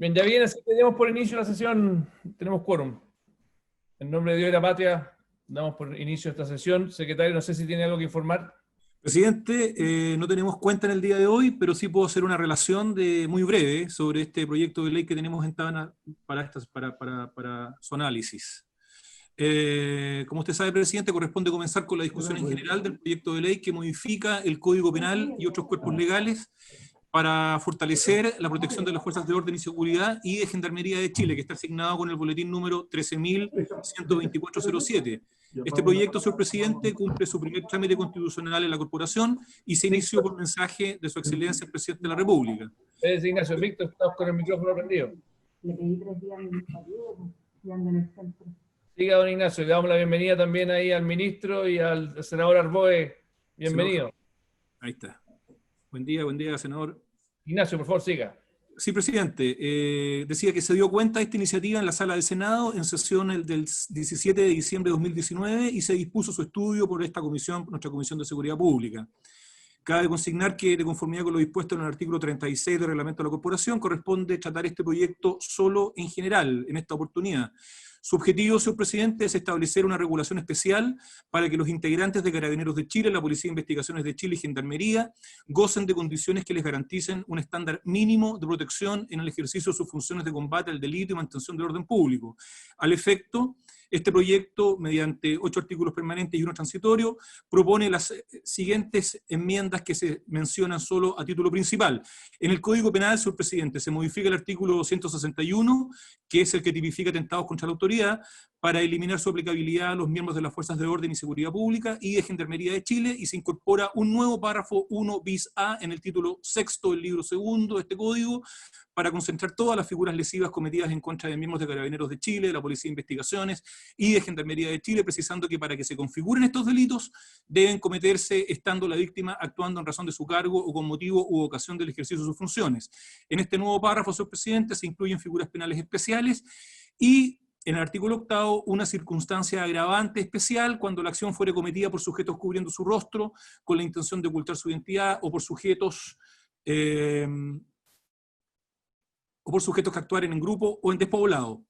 Bien, ya viene, así que demos por inicio la sesión. Tenemos quórum. En nombre de Dios y la patria, damos por inicio esta sesión. Secretario, no sé si tiene algo que informar. Presidente, no tenemos cuenta en el día de hoy, pero sí puedo hacer una relación muy breve sobre este proyecto de ley que tenemos en Tabana para su análisis. Como usted sabe, presidente, corresponde comenzar con la discusión en general del proyecto de ley que modifica el Código Penal y otros cuerpos legales para fortalecer la protección de las fuerzas de orden y seguridad y de Gendarmería de Chile, que está asignado con el boletín número 13.12407. Este proyecto, señor presidente, cumple su primer trámite constitucional en la corporación y se inició por mensaje de su excelencia el presidente de la República. Ignacio Víctor, estamos con el micrófono prendido. Le pedí 3 días en el periodo y ando en el centro. Siga, don Ignacio, le damos la bienvenida también ahí al ministro y al senador Arboe. Bienvenido. Senador. Ahí está. Buen día, senador. Ignacio, por favor, siga. Sí, presidente. Decía que se dio cuenta de esta iniciativa en la sala del Senado en sesión del 17 de diciembre de 2019 y se dispuso su estudio por esta comisión, nuestra Comisión de Seguridad Pública. Cabe consignar que, de conformidad con lo dispuesto en el artículo 36 del Reglamento de la Corporación, corresponde tratar este proyecto solo en general, en esta oportunidad. Su objetivo, señor presidente, es establecer una regulación especial para que los integrantes de Carabineros de Chile, la Policía de Investigaciones de Chile y Gendarmería gocen de condiciones que les garanticen un estándar mínimo de protección en el ejercicio de sus funciones de combate al delito y mantención del orden público. Al efecto, este proyecto, mediante 8 artículos permanentes y 1 transitorio, propone las siguientes enmiendas que se mencionan solo a título principal. En el Código Penal, señor presidente, se modifica el artículo 261, que es el que tipifica atentados contra la autoridad, para eliminar su aplicabilidad a los miembros de las Fuerzas de Orden y Seguridad Pública y de Gendarmería de Chile, y se incorpora un nuevo párrafo 1 bis A en el título 6 del libro 2 de este código, para concentrar todas las figuras lesivas cometidas en contra de miembros de Carabineros de Chile, de la Policía de Investigaciones y de Gendarmería de Chile, precisando que para que se configuren estos delitos deben cometerse estando la víctima actuando en razón de su cargo o con motivo u ocasión del ejercicio de sus funciones. En este nuevo párrafo, señor presidente, se incluyen figuras penales especiales y en el artículo 8, una circunstancia agravante especial cuando la acción fuere cometida por sujetos cubriendo su rostro con la intención de ocultar su identidad o por sujetos que actuaren en grupo o en despoblado.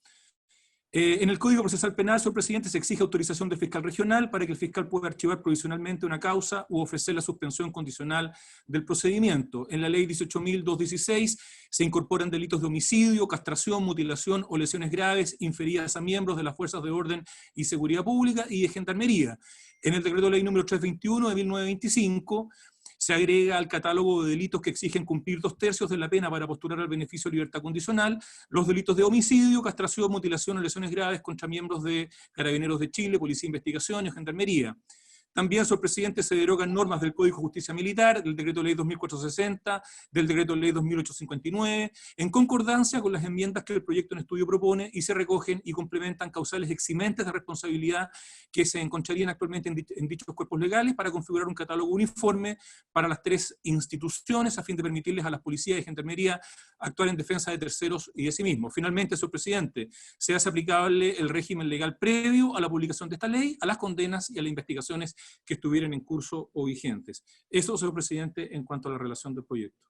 En el Código Procesal Penal, señor presidente, se exige autorización del fiscal regional para que el fiscal pueda archivar provisionalmente una causa u ofrecer la suspensión condicional del procedimiento. En la ley 18.216 se incorporan delitos de homicidio, castración, mutilación o lesiones graves inferidas a miembros de las Fuerzas de Orden y Seguridad Pública y de Gendarmería. En el decreto ley número 321 de 1925, se agrega al catálogo de delitos que exigen cumplir 2/3 de la pena para postular al beneficio de libertad condicional los delitos de homicidio, castración, mutilación o lesiones graves contra miembros de Carabineros de Chile, Policía de Investigación y Gendarmería. También, señor presidente, se derogan normas del Código de Justicia Militar, del Decreto Ley 2460, del Decreto Ley 2859, en concordancia con las enmiendas que el proyecto en estudio propone, y se recogen y complementan causales eximentes de responsabilidad que se encontrarían actualmente en dichos cuerpos legales para configurar un catálogo uniforme para las 3 instituciones a fin de permitirles a las policías y gendarmería actuar en defensa de terceros y de sí mismos. Finalmente, señor presidente, se hace aplicable el régimen legal previo a la publicación de esta ley, a las condenas y a las investigaciones que estuvieran en curso o vigentes. Eso, señor presidente, en cuanto a la relación del proyecto.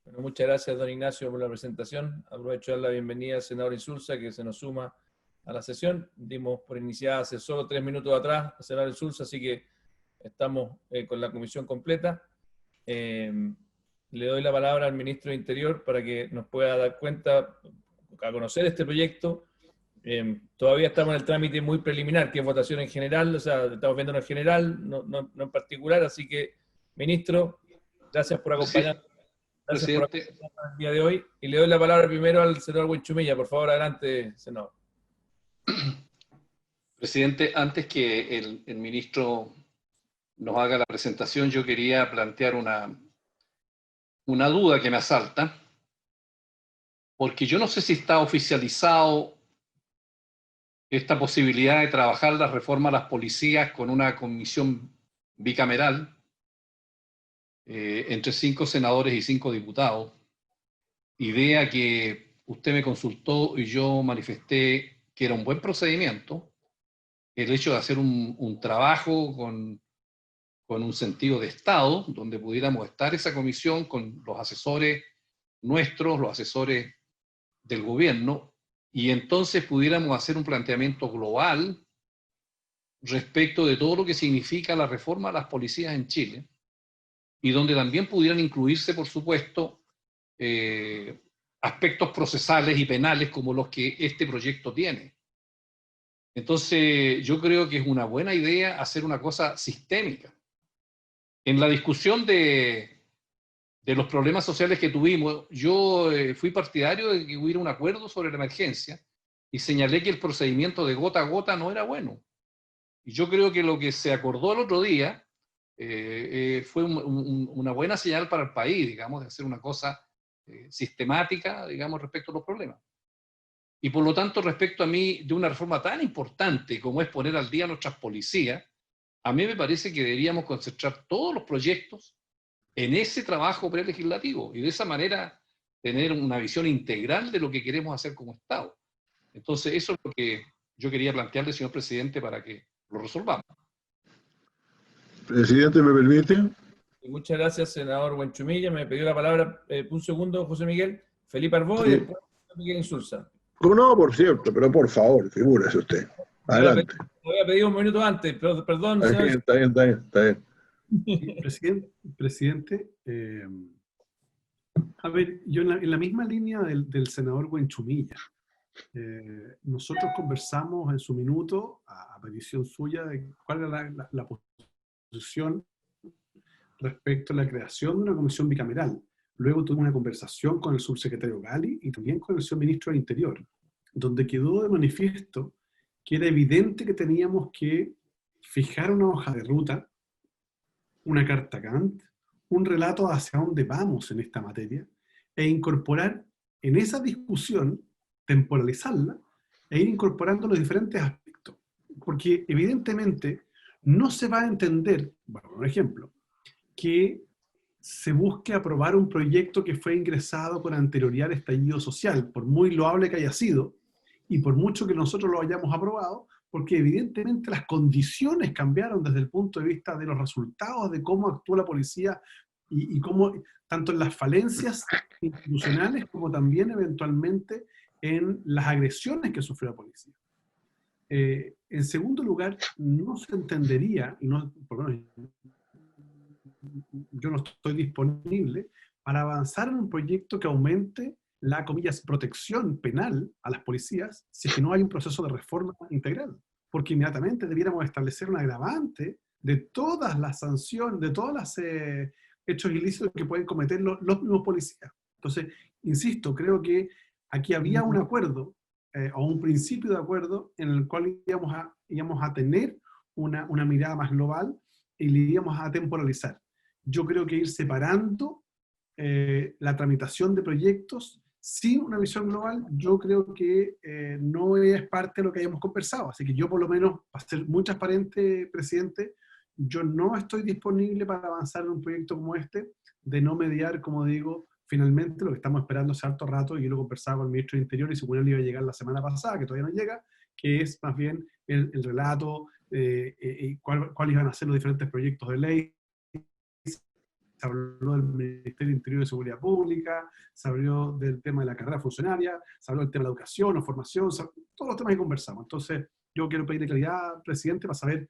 Bueno, muchas gracias, don Ignacio, por la presentación. Aprovecho de dar la bienvenida al senador Insulza, que se nos suma a la sesión. Dimos por iniciada hace solo 3 minutos atrás al senador Insulza, así que estamos con la comisión completa. Le doy la palabra al ministro de Interior para que nos pueda dar cuenta, a conocer este proyecto. Todavía estamos en el trámite muy preliminar, que es votación en general, o sea, estamos viendo en general, no en particular, así que, ministro, gracias por acompañarnos. Gracias por acompañarnos el día de hoy. Y le doy la palabra primero al senador Huenchumilla. Por favor, adelante, senador. Presidente, antes que el ministro nos haga la presentación, yo quería plantear una duda que me asalta, porque yo no sé si está oficializado esta posibilidad de trabajar la reforma a las policías con una comisión bicameral entre 5 senadores y 5 diputados, idea que usted me consultó y yo manifesté que era un buen procedimiento, el hecho de hacer un trabajo con un sentido de Estado, donde pudiéramos estar esa comisión con los asesores nuestros, los asesores del gobierno, y entonces pudiéramos hacer un planteamiento global respecto de todo lo que significa la reforma a las policías en Chile, y donde también pudieran incluirse, por supuesto, aspectos procesales y penales como los que este proyecto tiene. Entonces, yo creo que es una buena idea hacer una cosa sistémica. En la discusión de los problemas sociales que tuvimos, yo fui partidario de que hubiera un acuerdo sobre la emergencia y señalé que el procedimiento de gota a gota no era bueno. Y yo creo que lo que se acordó el otro día fue una buena señal para el país, digamos, de hacer una cosa sistemática, digamos, respecto a los problemas. Y por lo tanto, respecto a mí, de una reforma tan importante como es poner al día a nuestras policías, a mí me parece que deberíamos concentrar todos los proyectos en ese trabajo prelegislativo y de esa manera tener una visión integral de lo que queremos hacer como Estado. Entonces, eso es lo que yo quería plantearle, señor presidente, para que lo resolvamos. Presidente, ¿me permite? Muchas gracias, senador Buenchumilla. Me pidió la palabra, un segundo, José Miguel. Felipe Arbó Sí. y después José Miguel Insulza. No, por cierto, pero por favor, figúrese usted. Adelante. Lo había pedido un minuto antes, pero perdón, Está señor. bien, está bien, está bien, está bien. Presidente, a ver, yo en la misma línea del senador Buenchumilla, nosotros conversamos en su minuto, a petición suya, de cuál era la posición respecto a la creación de una comisión bicameral. Luego tuve una conversación con el subsecretario Gali y también con el señor ministro del Interior, donde quedó de manifiesto que era evidente que teníamos que fijar una hoja de ruta, una carta Gantt, un relato hacia dónde vamos en esta materia, e incorporar en esa discusión, temporalizarla, e ir incorporando los diferentes aspectos. Porque evidentemente no se va a entender, bueno, por ejemplo, que se busque aprobar un proyecto que fue ingresado con anterioridad al estallido social, por muy loable que haya sido, y por mucho que nosotros lo hayamos aprobado, porque evidentemente las condiciones cambiaron desde el punto de vista de los resultados, de cómo actúa la policía y cómo, tanto en las falencias institucionales como también eventualmente en las agresiones que sufrió la policía. En segundo lugar, no se entendería, y no, por lo menos yo no estoy disponible para avanzar en un proyecto que aumente la, comillas, protección penal a las policías si es que no hay un proceso de reforma integral. Porque inmediatamente debiéramos establecer un agravante de todas las sanciones, de todos los hechos ilícitos que pueden cometer los mismos policías. Entonces, insisto, creo que aquí había un acuerdo, o un principio de acuerdo, en el cual íbamos a tener una mirada más global y le íbamos a temporalizar. Yo creo que ir separando la tramitación de proyectos sin una visión global, yo creo que no es parte de lo que hayamos conversado. Así que yo, por lo menos, para ser muy transparente, presidente, yo no estoy disponible para avanzar en un proyecto como este, de no mediar, como digo, finalmente lo que estamos esperando hace harto rato, y yo lo conversaba con el ministro del Interior y según él iba a llegar la semana pasada, que todavía no llega, que es más bien el relato, cuáles iban a ser los diferentes proyectos de ley. Se habló del Ministerio del Interior y de Seguridad Pública, se habló del tema de la carrera funcionaria, se habló del tema de la educación o formación, todos los temas que conversamos. Entonces, yo quiero pedirle claridad, presidente, para saber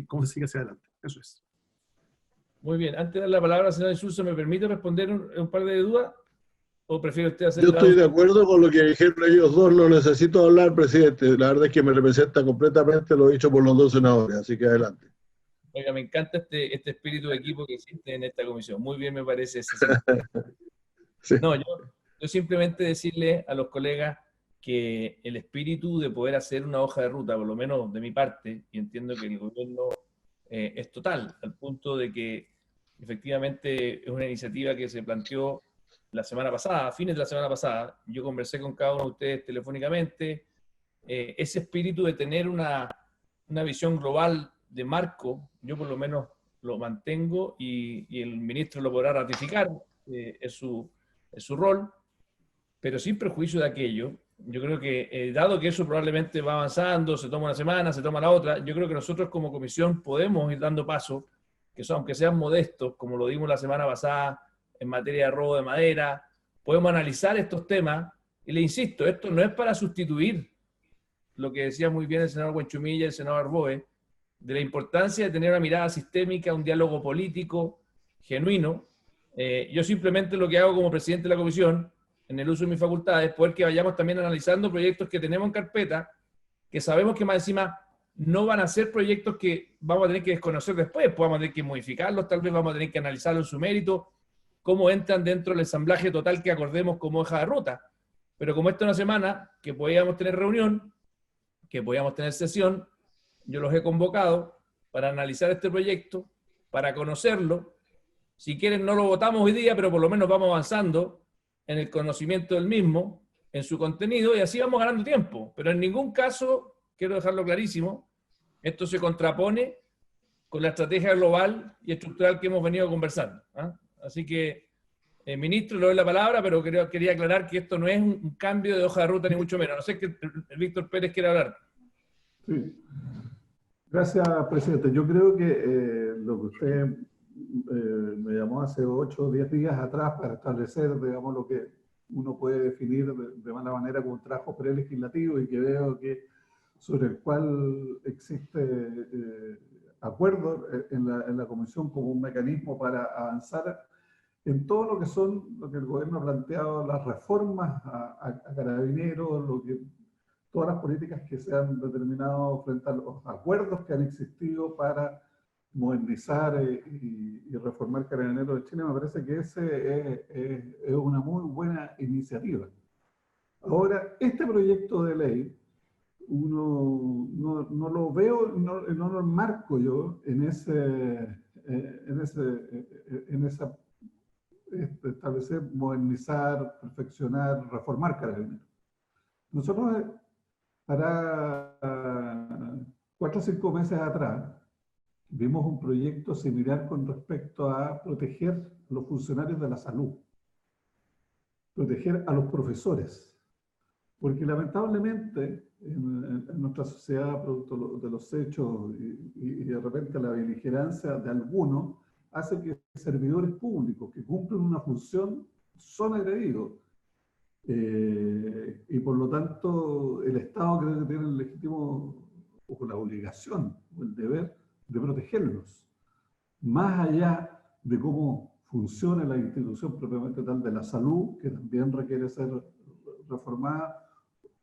cómo se sigue hacia adelante. Eso es. Muy bien. Antes de dar la palabra al senador Insulza, ¿me permite responder un par de dudas? ¿O prefiere usted hacer Yo estoy de acuerdo con lo que dijeron ellos dos, no necesito hablar, presidente. La verdad es que me representa completamente lo dicho por los dos senadores, así que adelante. Oiga, me encanta este espíritu de equipo que existe en esta comisión. Muy bien me parece ese. Sí. No, yo simplemente decirle a los colegas que el espíritu de poder hacer una hoja de ruta, por lo menos de mi parte, y entiendo que el gobierno es total, al punto de que efectivamente es una iniciativa que se planteó la semana pasada, a fines de la semana pasada. Yo conversé con cada uno de ustedes telefónicamente. Ese espíritu de tener una visión global de marco, yo por lo menos lo mantengo y el ministro lo podrá ratificar, es su rol, pero sin perjuicio de aquello. Yo creo que, dado que eso probablemente va avanzando, se toma una semana, se toma la otra, yo creo que nosotros como comisión podemos ir dando pasos, aunque sean modestos, como lo dimos la semana pasada en materia de robo de madera, podemos analizar estos temas Y le insisto, esto no es para sustituir lo que decía muy bien el senador Buenchumilla y el senador Arboe, de la importancia de tener una mirada sistémica, un diálogo político genuino. Yo simplemente lo que hago como presidente de la comisión, en el uso de mis facultades, es poder que vayamos también analizando proyectos que tenemos en carpeta, que sabemos que más encima no van a ser proyectos que vamos a tener que desconocer después, pues vamos a tener que modificarlos, tal vez vamos a tener que analizarlos en su mérito, cómo entran dentro del ensamblaje total que acordemos como hoja de ruta. Pero como esta es una semana que podíamos tener reunión, que podíamos tener sesión, yo los he convocado para analizar este proyecto, para conocerlo. Si quieren no lo votamos hoy día, pero por lo menos vamos avanzando en el conocimiento del mismo, en su contenido, y así vamos ganando tiempo. Pero en ningún caso, quiero dejarlo clarísimo, esto se contrapone con la estrategia global y estructural que hemos venido conversando. Así que, ministro, le doy la palabra, pero quería aclarar que esto no es un cambio de hoja de ruta, ni mucho menos. No sé que el Víctor Pérez quiere hablar. Sí. Gracias, presidente. Yo creo que lo que usted me llamó hace 8 o 10 días atrás para establecer, digamos, lo que uno puede definir de mala manera como un trabajo prelegislativo y que veo que sobre el cual existe acuerdo en la Comisión como un mecanismo para avanzar en todo lo que son, lo que el gobierno ha planteado, las reformas a Carabineros, todas las políticas que se han determinado frente a los acuerdos que han existido para modernizar y reformar Carabineros de Chile. Me parece que ese es una muy buena iniciativa. Ahora, este proyecto de ley, uno no lo veo, no lo enmarco yo en establecer, modernizar, perfeccionar, reformar Carabineros. Nosotros, para 4 o 5 meses atrás, vimos un proyecto similar con respecto a proteger a los funcionarios de la salud, proteger a los profesores, porque lamentablemente en nuestra sociedad, producto de los hechos y de repente la beligerancia de algunos, hace que servidores públicos que cumplen una función son agredidos. Y por lo tanto el Estado creo que tiene el legítimo, o la obligación, o el deber de protegerlos, más allá de cómo funciona la institución propiamente tal de la salud, que también requiere ser reformada,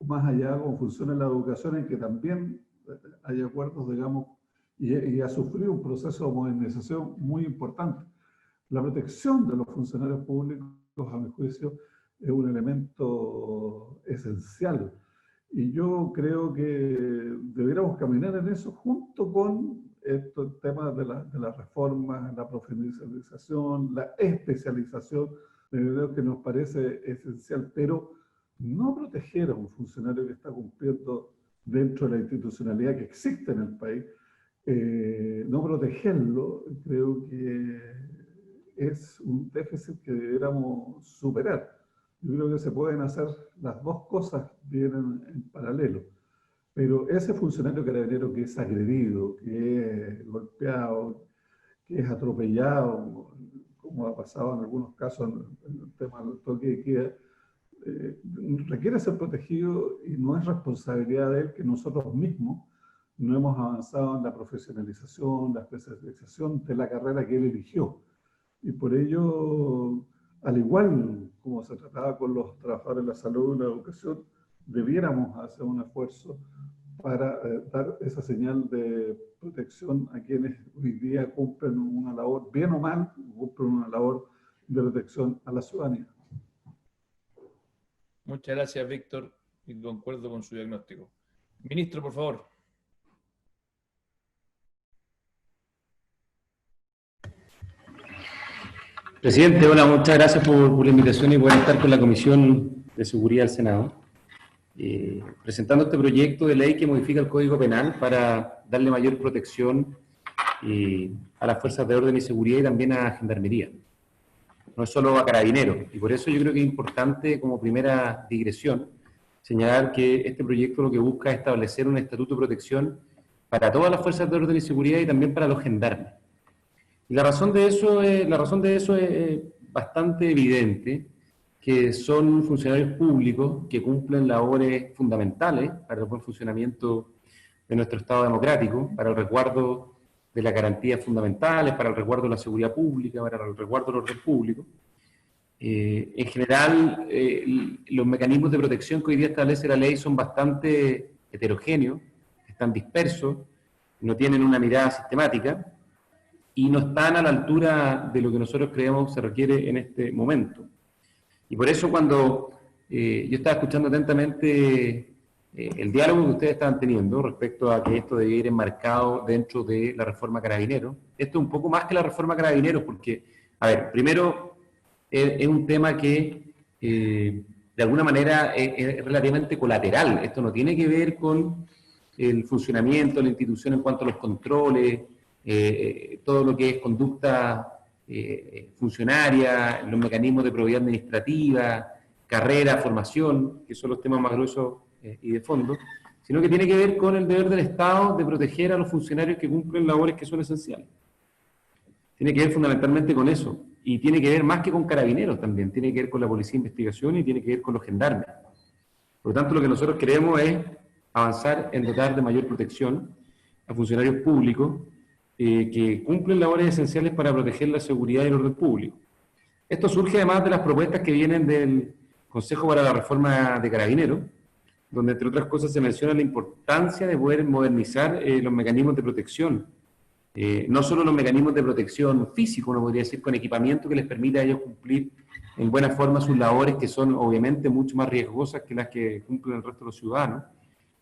más allá de cómo funciona la educación, en que también hay acuerdos, digamos, y ha sufrido un proceso de modernización muy importante. La protección de los funcionarios públicos, a mi juicio, es un elemento esencial. Y yo creo que deberíamos caminar en eso junto con estos temas de las reformas, la profesionalización, la especialización, creo que nos parece esencial, pero no proteger a un funcionario que está cumpliendo dentro de la institucionalidad que existe en el país, no protegerlo, creo que es un déficit que deberíamos superar. Yo creo que se pueden hacer las dos cosas bien en paralelo. Pero ese funcionario carabinero que es agredido, que es golpeado, que es atropellado, como ha pasado en algunos casos en el tema del toque de queda, requiere ser protegido y no es responsabilidad de él que nosotros mismos no hemos avanzado en la profesionalización, la especialización de la carrera que él eligió. Y por ello, al igual como se trataba con los trabajadores de la salud y la educación, debiéramos hacer un esfuerzo para dar esa señal de protección a quienes hoy día cumplen una labor, bien o mal, cumplen una labor de protección a la ciudadanía. Muchas gracias, Víctor, y concuerdo con su diagnóstico. Ministro, por favor. Presidente, hola, muchas gracias por la invitación y por estar con la Comisión de Seguridad del Senado. Presentando este proyecto de ley que modifica el Código Penal para darle mayor protección a las fuerzas de orden y seguridad y también a Gendarmería. No es solo a Carabineros, y por eso yo creo que es importante, como primera digresión, señalar que este proyecto lo que busca es establecer un estatuto de protección para todas las fuerzas de orden y seguridad y también para los gendarmes. Y la razón de eso es bastante evidente, que son funcionarios públicos que cumplen labores fundamentales para el buen funcionamiento de nuestro Estado democrático, para el resguardo de las garantías fundamentales, para el resguardo de la seguridad pública, para el resguardo del orden público. En general, los mecanismos de protección que hoy día establece la ley son bastante heterogéneos, están dispersos, no tienen una mirada sistemática y no están a la altura de lo que nosotros creemos se requiere en este momento. Y por eso cuando yo estaba escuchando atentamente el diálogo que ustedes estaban teniendo respecto a que esto debía ir enmarcado dentro de la reforma Carabineros, esto es un poco más que la reforma Carabineros porque, a ver, primero es un tema que de alguna manera es relativamente colateral. Esto no tiene que ver con el funcionamiento de la institución en cuanto a los controles, todo lo que es conducta funcionaria, los mecanismos de probidad administrativa, carrera, formación, que son los temas más gruesos y de fondo, sino que tiene que ver con el deber del Estado de proteger a los funcionarios que cumplen labores que son esenciales. Tiene que ver fundamentalmente con eso. Y tiene que ver más que con carabineros también, tiene que ver con la policía de investigación y tiene que ver con los gendarmes. Por lo tanto, lo que nosotros queremos es avanzar en dotar de mayor protección a funcionarios públicos que cumplen labores esenciales para proteger la seguridad y el orden público. Esto surge además de las propuestas que vienen del Consejo para la Reforma de Carabineros, donde entre otras cosas se menciona la importancia de poder modernizar los mecanismos de protección. No solo los mecanismos de protección físico, uno podría decir, con equipamiento que les permita a ellos cumplir en buena forma sus labores, que son obviamente mucho más riesgosas que las que cumplen el resto de los ciudadanos,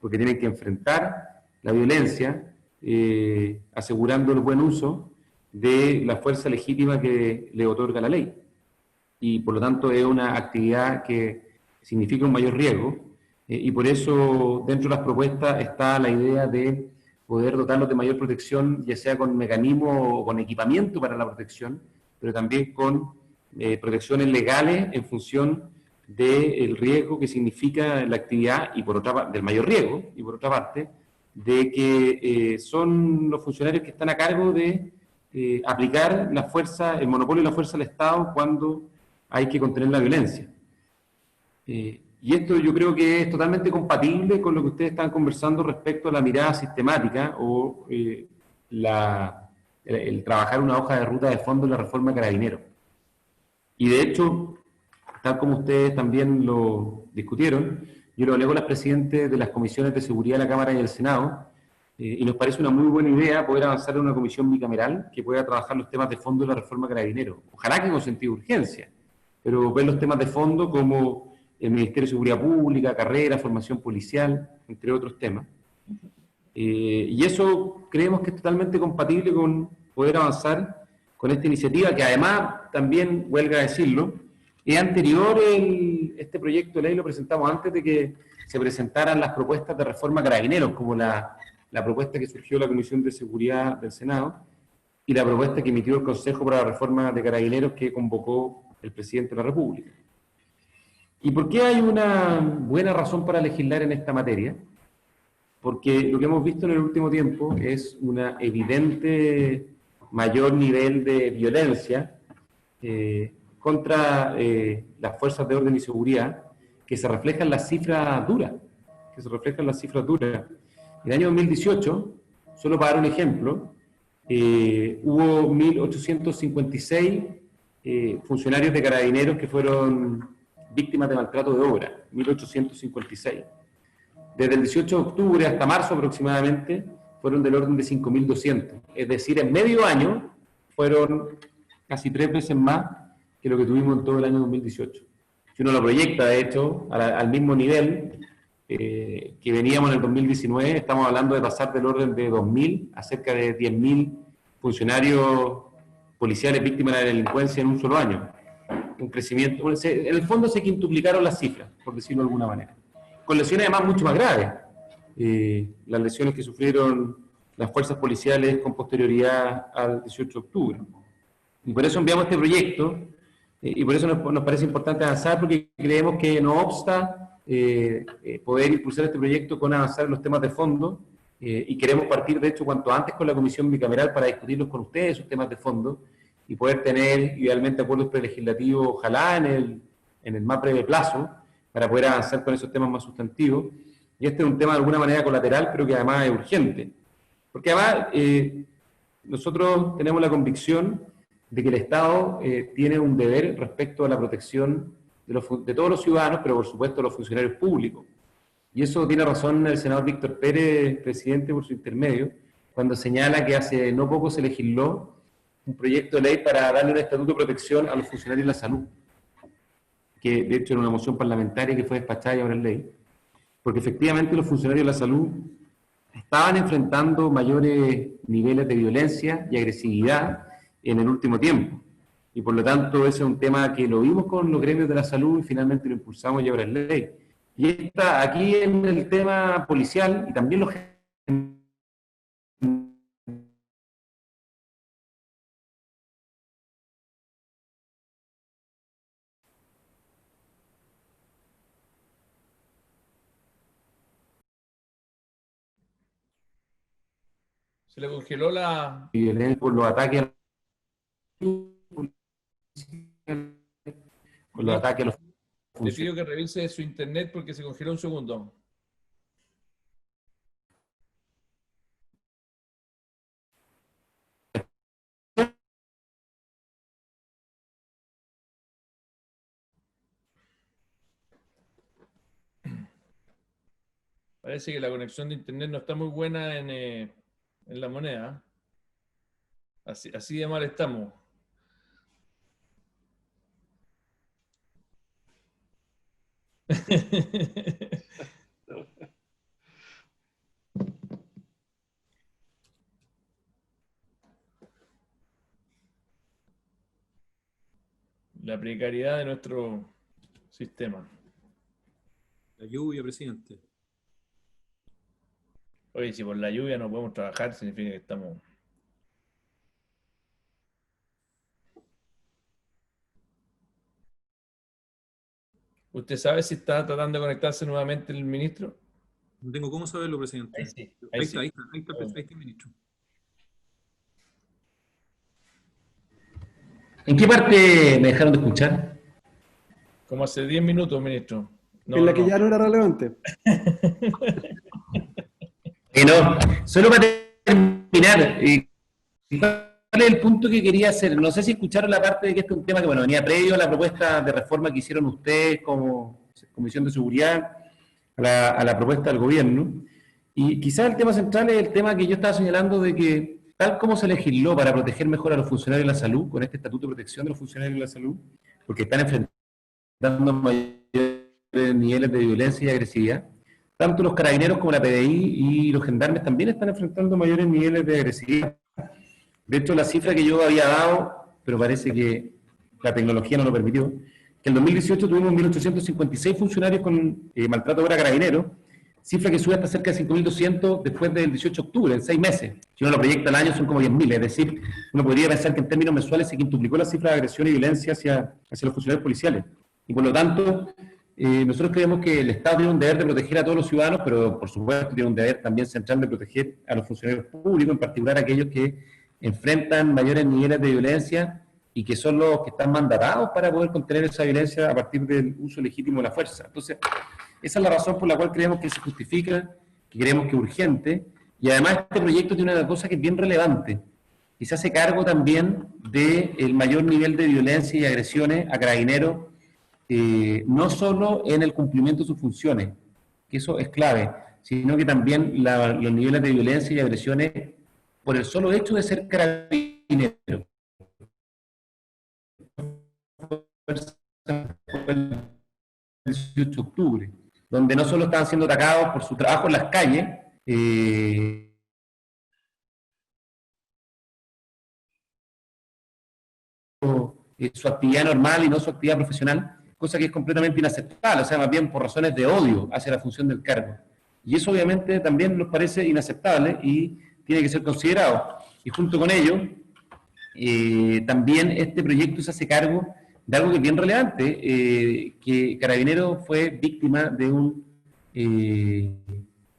porque tienen que enfrentar la violencia, asegurando el buen uso de la fuerza legítima que le otorga la ley. Y por lo tanto es una actividad que significa un mayor riesgo, y por eso dentro de las propuestas está la idea de poder dotarlos de mayor protección, ya sea con mecanismos o con equipamiento para la protección, pero también con protecciones legales en función del riesgo que significa la actividad, y por otra parte, del mayor riesgo, y por otra parte, de que son los funcionarios que están a cargo de aplicar la fuerza, el monopolio de la fuerza del Estado cuando hay que contener la violencia. Y esto yo creo que es totalmente compatible con lo que ustedes están conversando respecto a la mirada sistemática o el trabajar una hoja de ruta de fondo en la reforma Carabineros. Y de hecho, tal como ustedes también lo discutieron, yo lo hablé con las presidentes de las comisiones de seguridad de la Cámara y del Senado, y nos parece una muy buena idea poder avanzar en una comisión bicameral que pueda trabajar los temas de fondo de la reforma Carabineros. Ojalá que con sentido de urgencia, pero ver los temas de fondo como el Ministerio de Seguridad Pública, carrera, formación policial, entre otros temas. Y eso creemos que es totalmente compatible con poder avanzar con esta iniciativa, que además, también, huelga a decirlo, es anterior, este proyecto de ley lo presentamos antes de que se presentaran las propuestas de reforma Carabineros, como la propuesta que surgió de la Comisión de Seguridad del Senado, y la propuesta que emitió el Consejo para la Reforma de Carabineros que convocó el Presidente de la República. ¿Y por qué hay una buena razón para legislar en esta materia? Porque lo que hemos visto en el último tiempo es una evidente mayor nivel de violencia contra las fuerzas de orden y seguridad, que se reflejan en las cifras duras. En el año 2018, solo para dar un ejemplo, hubo 1.856 funcionarios de Carabineros que fueron víctimas de maltrato de obra, 1.856. Desde el 18 de octubre hasta marzo aproximadamente, fueron del orden de 5.200. Es decir, en medio año fueron casi 3 veces más que lo que tuvimos en todo el año 2018. Si uno lo proyecta, de hecho, al mismo nivel que veníamos en el 2019, estamos hablando de pasar del orden de 2.000 a cerca de 10.000 funcionarios policiales víctimas de la delincuencia en un solo año. Un crecimiento, en el fondo se quintuplicaron las cifras, por decirlo de alguna manera. Con lesiones además mucho más graves. Las lesiones que sufrieron las fuerzas policiales con posterioridad al 18 de octubre. Y por eso enviamos este proyecto, y por eso nos parece importante avanzar, porque creemos que no obsta poder impulsar este proyecto con avanzar en los temas de fondo, y queremos partir, de hecho, cuanto antes con la comisión bicameral para discutirlos con ustedes, esos temas de fondo, y poder tener, idealmente, acuerdos prelegislativos, ojalá en en el más breve plazo para poder avanzar con esos temas más sustantivos. Y este es un tema de alguna manera colateral, pero que además es urgente. Porque además nosotros tenemos la convicción de que el Estado tiene un deber respecto a la protección de todos los ciudadanos, pero por supuesto de los funcionarios públicos. Y eso tiene razón el senador Víctor Pérez, presidente, por su intermedio, cuando señala que hace no poco se legisló un proyecto de ley para darle un estatuto de protección a los funcionarios de la salud, que de hecho era una moción parlamentaria que fue despachada y ahora es ley, porque efectivamente los funcionarios de la salud estaban enfrentando mayores niveles de violencia y agresividad en el último tiempo. Y por lo tanto ese es un tema que lo vimos con los gremios de la salud y finalmente lo impulsamos y ahora es ley. Y está aquí en el tema policial y también los... Se le congeló la... violencia por los ataques a los... Le pido que revise su internet porque se congeló un segundo. Parece que la conexión de internet no está muy buena en La Moneda. Así de mal estamos. La precariedad de nuestro sistema. La lluvia, presidente. Oye, si por la lluvia no podemos trabajar, significa que estamos... ¿Usted sabe si está tratando de conectarse nuevamente el ministro? No tengo cómo saberlo, presidente. Ahí sí. Ahí está el ministro. ¿En qué parte me dejaron de escuchar? Como hace 10 minutos, ministro. No, en la que ya no era relevante. No, solo para terminar, ¿cuál es el punto que quería hacer? No sé si escucharon la parte de que este es un tema que bueno, venía previo a la propuesta de reforma que hicieron ustedes como Comisión de Seguridad, a la propuesta del gobierno. Y quizás el tema central es el tema que yo estaba señalando de que, tal como se legisló para proteger mejor a los funcionarios de la salud, con este Estatuto de Protección de los Funcionarios de la Salud, porque están enfrentando mayores niveles de violencia y agresividad, tanto los carabineros como la PDI y los gendarmes también están enfrentando mayores niveles de agresividad. De hecho, la cifra que yo había dado, pero parece que la tecnología no lo permitió, que en 2018 tuvimos 1.856 funcionarios con maltrato a carabineros, cifra que sube hasta cerca de 5.200 después del 18 de octubre, en 6 meses. Si uno lo proyecta al año son como 10.000, es decir, uno podría pensar que en términos mensuales se quintuplicó la cifra de agresión y violencia hacia los funcionarios policiales. Y por lo tanto, nosotros creemos que el Estado tiene un deber de proteger a todos los ciudadanos, pero por supuesto tiene un deber también central de proteger a los funcionarios públicos, en particular a aquellos que enfrentan mayores niveles de violencia y que son los que están mandatados para poder contener esa violencia a partir del uso legítimo de la fuerza. Entonces, esa es la razón por la cual creemos que se justifica, que creemos que es urgente, y además este proyecto tiene una cosa que es bien relevante, y se hace cargo también del mayor nivel de violencia y agresiones a carabineros, no solo en el cumplimiento de sus funciones, que eso es clave, sino que también los niveles de violencia y agresiones por el solo hecho de ser carabinero. El 18 de octubre, donde no solo estaban siendo atacados por su trabajo en las calles, su actividad normal y no su actividad profesional, cosa que es completamente inaceptable, o sea, más bien por razones de odio hacia la función del cargo. Y eso obviamente también nos parece inaceptable y tiene que ser considerado. Y junto con ello, también este proyecto se hace cargo de algo que es bien relevante, que Carabineros fue víctima de un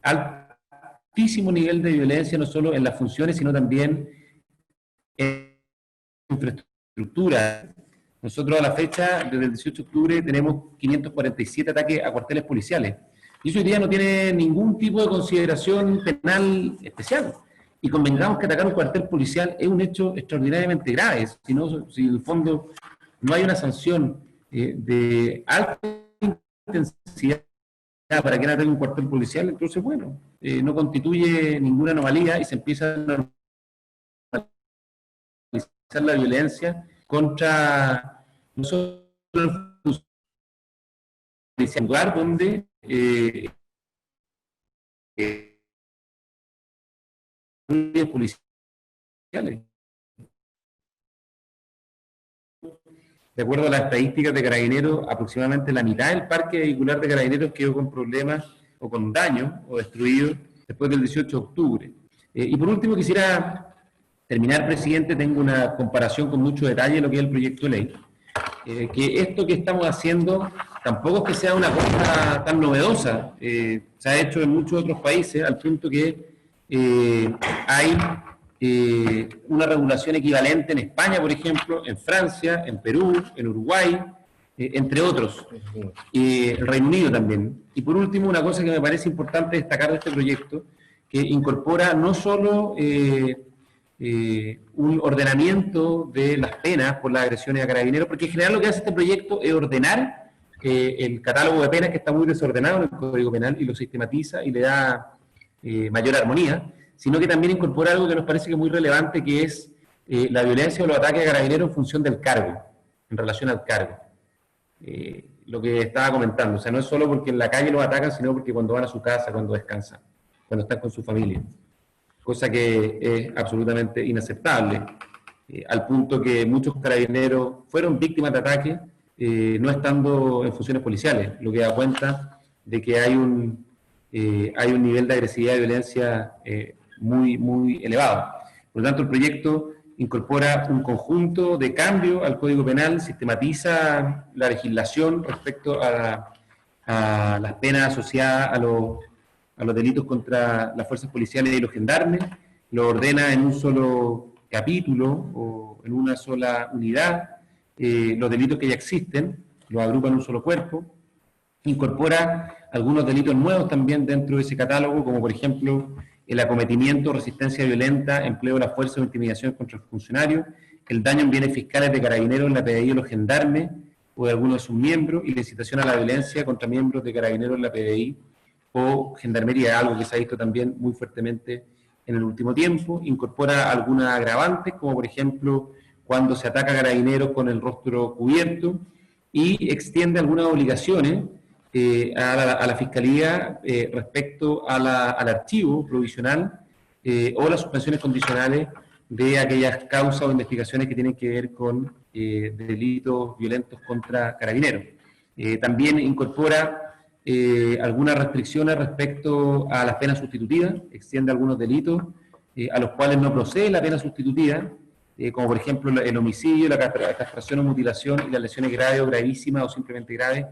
altísimo nivel de violencia, no solo en las funciones, sino también en infraestructura. Nosotros a la fecha, desde el 18 de octubre, tenemos 547 ataques a cuarteles policiales. Y eso hoy día no tiene ningún tipo de consideración penal especial. Y convengamos que atacar un cuartel policial es un hecho extraordinariamente grave. Si en el fondo no hay una sanción de alta intensidad para quien ataque un cuartel policial, entonces, bueno, no constituye ninguna anomalía y se empieza a normalizar la violencia contra nosotros, un lugar donde policiales. De acuerdo a las estadísticas de Carabineros, aproximadamente la mitad del parque vehicular de Carabineros quedó con problemas o con daños o destruido después del 18 de octubre. Y por último quisiera terminar, presidente, tengo una comparación con mucho detalle de lo que es el proyecto de ley. Que esto que estamos haciendo tampoco es que sea una cosa tan novedosa. Se ha hecho en muchos otros países, al punto que hay una regulación equivalente en España, por ejemplo, en Francia, en Perú, en Uruguay, entre otros, el Reino Unido también. Y por último, una cosa que me parece importante destacar de este proyecto, que incorpora no solo un ordenamiento de las penas por las agresiones a carabineros, porque en general lo que hace este proyecto es ordenar el catálogo de penas, que está muy desordenado en el Código Penal, y lo sistematiza y le da mayor armonía, sino que también incorpora algo que nos parece que es muy relevante, que es la violencia o los ataques a carabineros en función del cargo, en relación al cargo. Lo que estaba comentando, o sea, no es solo porque en la calle los atacan, sino porque cuando van a su casa, cuando descansan, cuando están con su familia. Cosa que es absolutamente inaceptable, al punto que muchos carabineros fueron víctimas de ataques no estando en funciones policiales, lo que da cuenta de que hay un nivel de agresividad y violencia muy elevado. Por lo tanto, el proyecto incorpora un conjunto de cambios al Código Penal, sistematiza la legislación respecto a las penas asociadas a los delitos contra las fuerzas policiales y los gendarmes, lo ordena en un solo capítulo o en una sola unidad, los delitos que ya existen, los agrupa en un solo cuerpo, incorpora algunos delitos nuevos también dentro de ese catálogo, como por ejemplo el acometimiento, resistencia violenta, empleo de la fuerza o intimidación contra los funcionarios, el daño en bienes fiscales de carabineros en la PDI o los gendarmes o de algunos de sus miembros, y la incitación a la violencia contra miembros de carabineros en la PDI o gendarmería, algo que se ha visto también muy fuertemente en el último tiempo. Incorpora algunas agravantes, como por ejemplo cuando se ataca a carabineros con el rostro cubierto, y extiende algunas obligaciones a la Fiscalía respecto al archivo provisional o las suspensiones condicionales de aquellas causas o investigaciones que tienen que ver con delitos violentos contra carabineros. También incorpora algunas restricciones respecto a las penas sustitutivas, extiende algunos delitos a los cuales no procede la pena sustitutiva, como por ejemplo el homicidio, la castración o mutilación y las lesiones graves o gravísimas o simplemente graves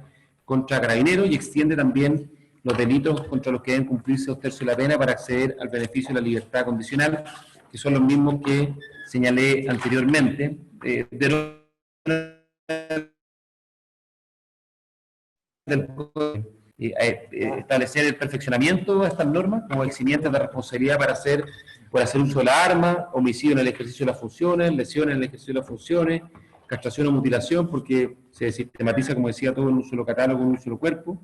contra carabineros, y extiende también los delitos contra los que deben cumplirse 2 tercios de la pena para acceder al beneficio de la libertad condicional, que son los mismos que señalé anteriormente. Establecer el perfeccionamiento de estas normas como eximientes de responsabilidad por hacer uso de la arma, homicidio en el ejercicio de las funciones, lesiones en el ejercicio de las funciones, castración o mutilación, porque se sistematiza, como decía, todo en un solo catálogo, en un solo cuerpo.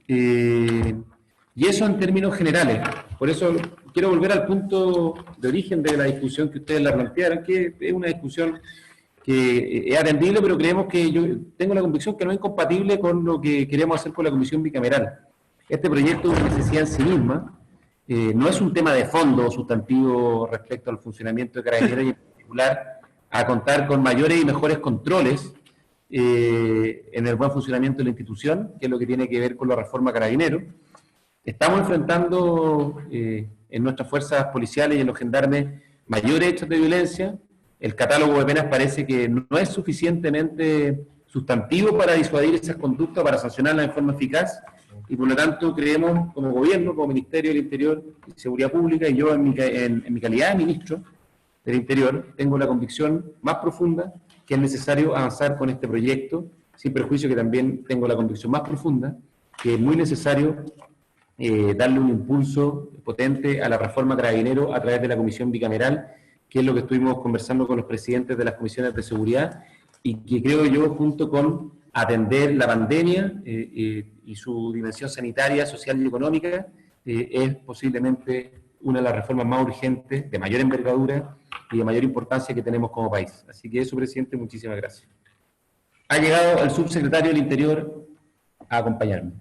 Y eso en términos generales. Por eso quiero volver al punto de origen de la discusión que ustedes la plantearon, que es una discusión que es atendible, pero creemos que yo tengo la convicción que no es incompatible con lo que queremos hacer con la Comisión Bicameral. Este proyecto es una necesidad en sí misma, no es un tema de fondo o sustantivo respecto al funcionamiento de Carabineros, y en particular a contar con mayores y mejores controles en el buen funcionamiento de la institución, que es lo que tiene que ver con la reforma Carabineros. Estamos enfrentando en nuestras fuerzas policiales y en los gendarmes mayores hechos de violencia. El catálogo de penas parece que no es suficientemente sustantivo para disuadir esas conductas, para sancionarlas en forma eficaz, y por lo tanto creemos como gobierno, como Ministerio del Interior y Seguridad Pública, y yo en mi calidad de ministro del Interior, tengo la convicción más profunda que es necesario avanzar con este proyecto, sin perjuicio que también tengo la convicción más profunda, que es muy necesario darle un impulso potente a la reforma Carabinero a través de la comisión bicameral, que es lo que estuvimos conversando con los presidentes de las comisiones de seguridad, y que creo yo, junto con atender la pandemia y su dimensión sanitaria, social y económica, es posiblemente una de las reformas más urgentes, de mayor envergadura y de mayor importancia que tenemos como país. Así que eso, presidente, muchísimas gracias. Ha llegado el subsecretario del Interior a acompañarme.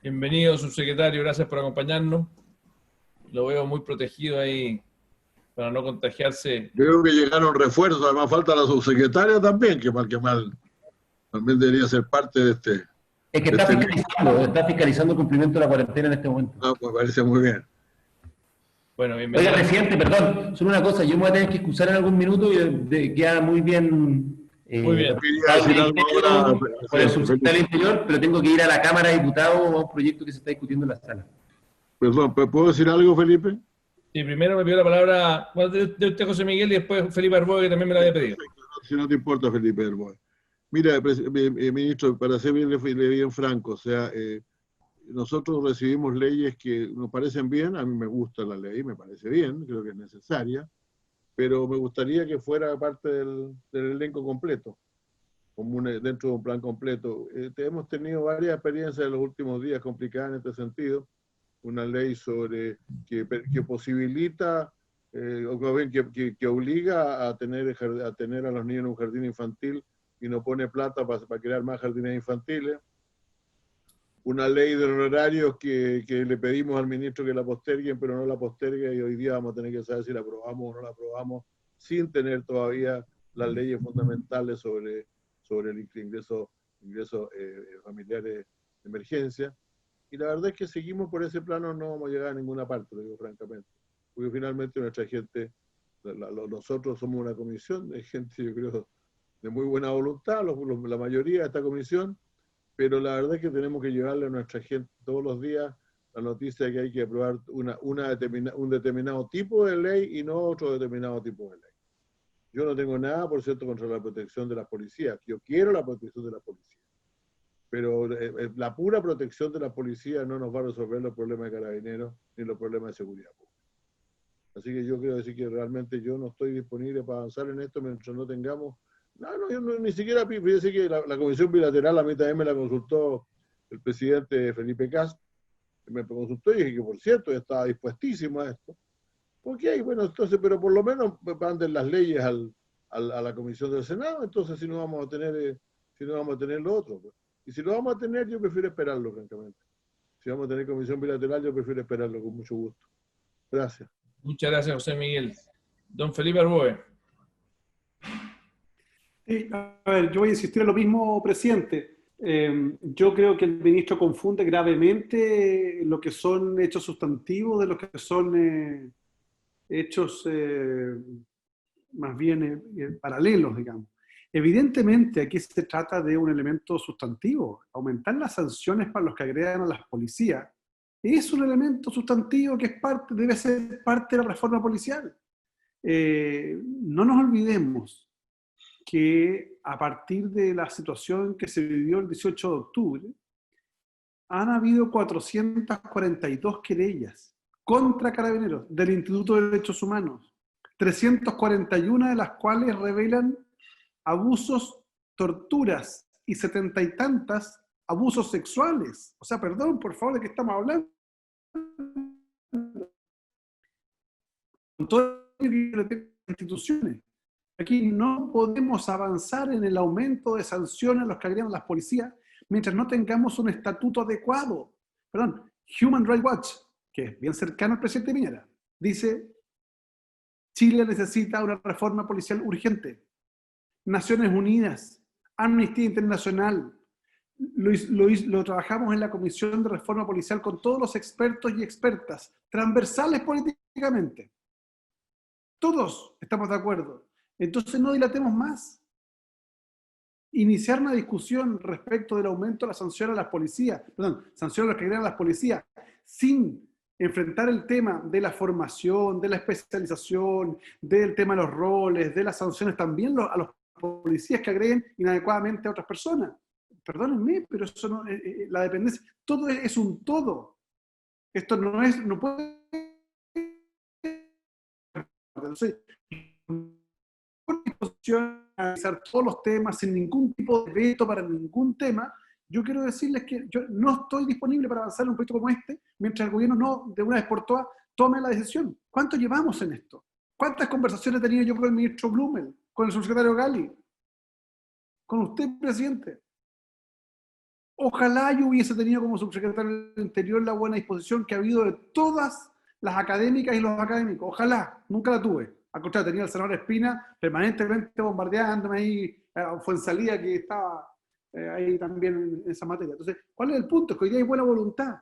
Bienvenido, subsecretario, gracias por acompañarnos. Lo veo muy protegido ahí para no contagiarse. Yo creo que llegaron refuerzos, además falta la subsecretaria también, que mal, también debería ser parte de este. Es que está fiscalizando el cumplimiento de la cuarentena en este momento. Ah, pues parece muy bien. Bueno, bienvenido. Oiga, presidente, perdón, solo una cosa, yo me voy a tener que excusar en algún minuto y queda muy bien. Muy bien. Por el subsecretario del Interior, pero tengo que ir a la Cámara de Diputados a un proyecto que se está discutiendo en la sala. Perdón, ¿puedo decir algo, Felipe? Sí, primero me pidió la palabra de usted, José Miguel, y después Felipe Arboe, que también me la había pedido. Si no te importa, Felipe Arboe. Mira, ministro, para ser bien franco, o sea, nosotros recibimos leyes que nos parecen bien, a mí me gusta la ley, me parece bien, creo que es necesaria, pero me gustaría que fuera parte del elenco completo, como dentro de un plan completo. Hemos tenido varias experiencias en los últimos días complicadas en este sentido. Una ley sobre que posibilita, o bien que obliga a tener a los niños en un jardín infantil y no pone plata para crear más jardines infantiles. Una ley de honorarios que le pedimos al ministro que la posterguen, pero no la postergue, y hoy día vamos a tener que saber si la aprobamos o no la aprobamos, sin tener todavía las leyes fundamentales sobre el ingreso familiares de emergencia. Y la verdad es que seguimos por ese plano, no vamos a llegar a ninguna parte, lo digo francamente. Porque finalmente nuestra gente, nosotros somos una comisión de gente, yo creo, de muy buena voluntad, la mayoría de esta comisión, pero la verdad es que tenemos que llevarle a nuestra gente todos los días la noticia de que hay que aprobar un determinado tipo de ley y no otro determinado tipo de ley. Yo no tengo nada, por cierto, contra la protección de las policías. Yo quiero la protección de las policías. Pero la pura protección de la policía no nos va a resolver los problemas de Carabineros ni los problemas de seguridad pública. Así que yo quiero decir que realmente yo no estoy disponible para avanzar en esto mientras no tengamos... yo ni siquiera fíjese que la comisión bilateral a mí también me la consultó el presidente Felipe Cast, me consultó y dije que, por cierto, estaba dispuestísimo a esto. Ok, bueno, entonces, pero por lo menos manden las leyes a la comisión del Senado, entonces si no vamos a tener lo otro. Pues. Y si lo vamos a tener, yo prefiero esperarlo, francamente. Si vamos a tener comisión bilateral, yo prefiero esperarlo con mucho gusto. Gracias. Muchas gracias, José Miguel. Don Felipe Arboe. Sí, a ver, yo voy a insistir en lo mismo, presidente. Yo creo que el ministro confunde gravemente lo que son hechos sustantivos de lo que son hechos más bien paralelos, digamos. Evidentemente aquí se trata de un elemento sustantivo. Aumentar las sanciones para los que agredan a las policías es un elemento sustantivo que debe ser parte de la reforma policial. No nos olvidemos que a partir de la situación que se vivió el 18 de octubre, han habido 442 querellas contra Carabineros del Instituto de Derechos Humanos, 341 de las cuales revelan abusos, torturas y 70 y tantas abusos sexuales. O sea, perdón, por favor, ¿de qué estamos hablando? Con todo las instituciones. Aquí no podemos avanzar en el aumento de sanciones a los que agredan a las policías mientras no tengamos un estatuto adecuado. Perdón, Human Rights Watch, que es bien cercano al presidente Piñera, dice: Chile necesita una reforma policial urgente. Naciones Unidas, Amnistía Internacional, lo trabajamos en la Comisión de Reforma Policial con todos los expertos y expertas, transversales políticamente. Todos estamos de acuerdo. Entonces no dilatemos más. Iniciar una discusión respecto del aumento de la sanción a las policías, sanción a los que agredan a las policías, sin enfrentar el tema de la formación, de la especialización, del tema de los roles, de las sanciones también a los policías que agreden inadecuadamente a otras personas. Perdónenme, pero eso no, la dependencia, todo es un todo. Esto no puede. Entonces, con disposición a analizar todos los temas sin ningún tipo de veto para ningún tema, yo quiero decirles que yo no estoy disponible para avanzar en un proyecto como este mientras el gobierno no, de una vez por todas, tome la decisión. ¿Cuánto llevamos en esto? ¿Cuántas conversaciones he tenido yo con el ministro Blumel, con el subsecretario Gali, con usted, presidente? Ojalá yo hubiese tenido como subsecretario del Interior la buena disposición que ha habido de todas las académicas y los académicos. Ojalá, nunca la tuve. Al contrario, tenía al senador Espina permanentemente bombardeándome ahí, fue en salida que estaba ahí también en esa materia. Entonces, ¿cuál es el punto? Es que hoy día hay buena voluntad,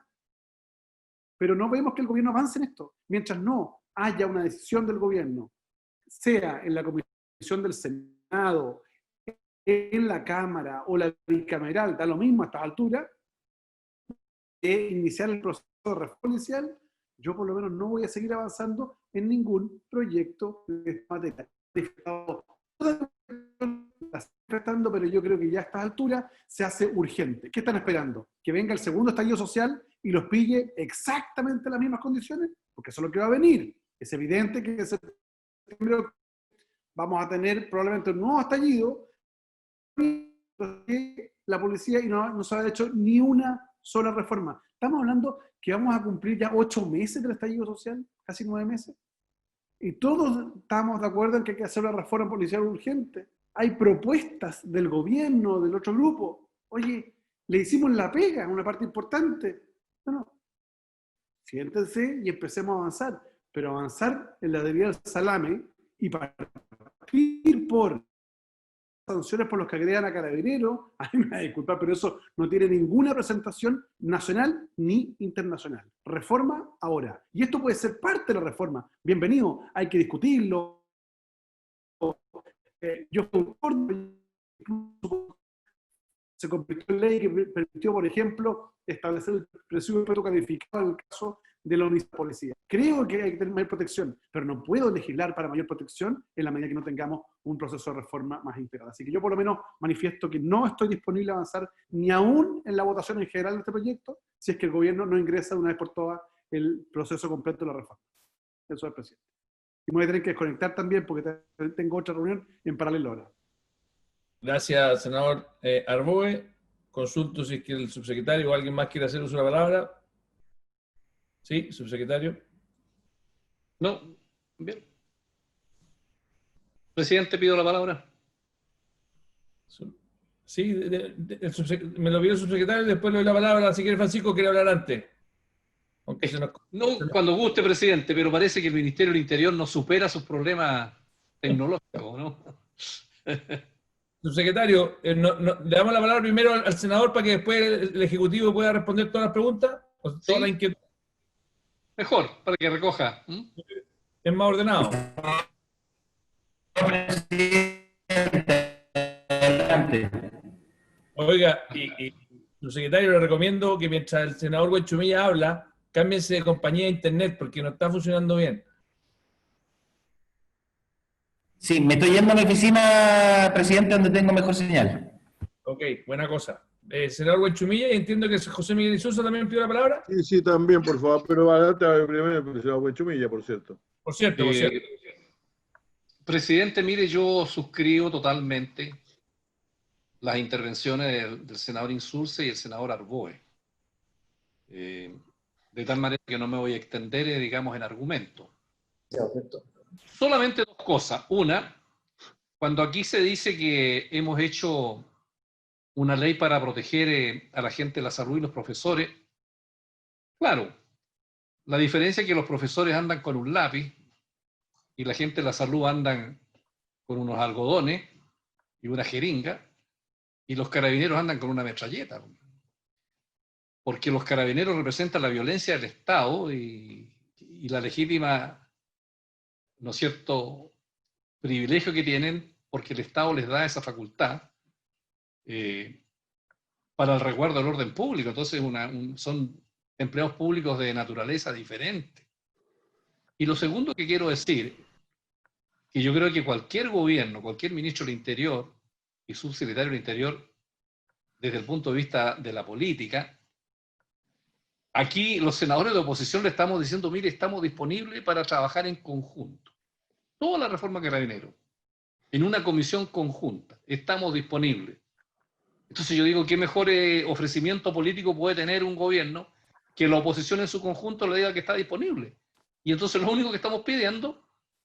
pero no vemos que el gobierno avance en esto. Mientras no haya una decisión del gobierno, sea en la comisión del Senado, en la Cámara o la bicameral, da lo mismo a estas alturas, de iniciar el proceso de reforma policial, yo por lo menos no voy a seguir avanzando en ningún proyecto de esta materia. Pero yo creo que ya a estas alturas se hace urgente. ¿Qué están esperando? ¿Que venga el segundo estallido social y los pille exactamente en las mismas condiciones? Porque eso es lo que va a venir. Es evidente que en septiembre vamos a tener probablemente un nuevo estallido. La policía y no se ha hecho ni una sola reforma. Estamos hablando que vamos a cumplir ya 8 meses del estallido social, casi 9 meses. Y todos estamos de acuerdo en que hay que hacer una reforma policial urgente. Hay propuestas del gobierno, del otro grupo. Oye, le hicimos la pega, una parte importante. Bueno, siéntense y empecemos a avanzar. Pero avanzar en la debida del salame y partir por sanciones por los que agredan a carabineros, a mí me va a disculpar, pero eso no tiene ninguna presentación nacional ni internacional. Reforma ahora. Y esto puede ser parte de la reforma. Bienvenido, hay que discutirlo. Yo concordo, se convirtió en ley que permitió, por ejemplo, establecer el presidio perpetuo calificado en el caso de la unidad de policía. Creo que hay que tener mayor protección, pero no puedo legislar para mayor protección en la medida que no tengamos un proceso de reforma más integral. Así que yo por lo menos manifiesto que no estoy disponible a avanzar ni aún en la votación en general de este proyecto si es que el gobierno no ingresa de una vez por todas el proceso completo de la reforma. Eso es, presidente. Y me voy a tener que desconectar también porque tengo otra reunión en paralelo ahora. Gracias, senador Arboe. Consulto si es que el subsecretario o alguien más quiere hacer uso de la palabra. Sí, subsecretario. No, bien. Presidente, pido la palabra. Sí, me lo pidió el subsecretario y después le doy la palabra. Si quiere, Francisco, quiere hablar antes. Aunque No, cuando guste, presidente, pero parece que el Ministerio del Interior no supera sus problemas tecnológicos, ¿no? Subsecretario, le damos la palabra primero al senador para que después el Ejecutivo pueda responder todas las preguntas, o todas las inquietudes. Mejor, para que recoja. Es más ordenado. Oiga, y subsecretario, le recomiendo que mientras el senador Huenchumilla habla, cámbiense de compañía de internet porque no está funcionando bien. Sí, me estoy yendo a mi oficina, presidente, donde tengo mejor señal. Ok, buena cosa. Senador Huenchumilla, y entiendo que José Miguel Isuza también pidió la palabra. Sí, sí, también, por favor, pero adelante primero el senador Huenchumilla, por cierto. Por cierto, por cierto. Presidente, mire, yo suscribo totalmente las intervenciones del senador Insulza y el senador Arboe. De tal manera que no me voy a extender, digamos, en argumento. Solamente dos cosas. Una, cuando aquí se dice que hemos hecho una ley para proteger a la gente de la salud y los profesores, claro, la diferencia es que los profesores andan con un lápiz y la gente de la salud andan con unos algodones y una jeringa, y los carabineros andan con una metralleta. Porque los carabineros representan la violencia del Estado y la legítima, ¿no es cierto?, privilegio que tienen porque el Estado les da esa facultad para el resguardo del orden público. Entonces son empleados públicos de naturaleza diferente. Y lo segundo que quiero decir, que yo creo que cualquier gobierno, cualquier ministro del Interior y subsecretario del Interior, desde el punto de vista de la política, aquí los senadores de oposición le estamos diciendo, mire, estamos disponibles para trabajar en conjunto. Toda la reforma Carabineros, en una comisión conjunta, estamos disponibles. Entonces yo digo, ¿qué mejor ofrecimiento político puede tener un gobierno que la oposición en su conjunto le diga que está disponible? Y entonces lo único que estamos pidiendo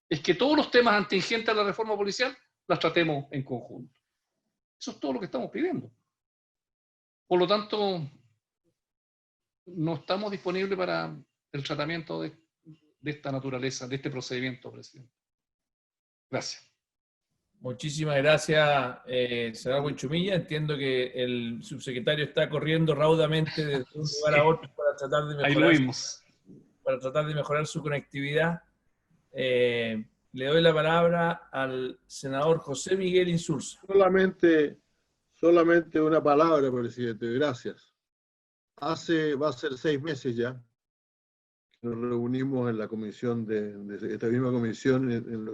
es que todos los temas atingentes a la reforma policial las tratemos en conjunto. Eso es todo lo que estamos pidiendo. Por lo tanto, no estamos disponibles para el tratamiento de esta naturaleza, de este procedimiento, presidente. Gracias. Muchísimas gracias, senador Buenchumilla. Entiendo que el subsecretario está corriendo raudamente de un lugar a otro para tratar de mejorar su conectividad. Le doy la palabra al senador José Miguel Insulza. Solamente una palabra, presidente. Gracias. Va a ser 6 meses ya que nos reunimos en la comisión de esta misma comisión,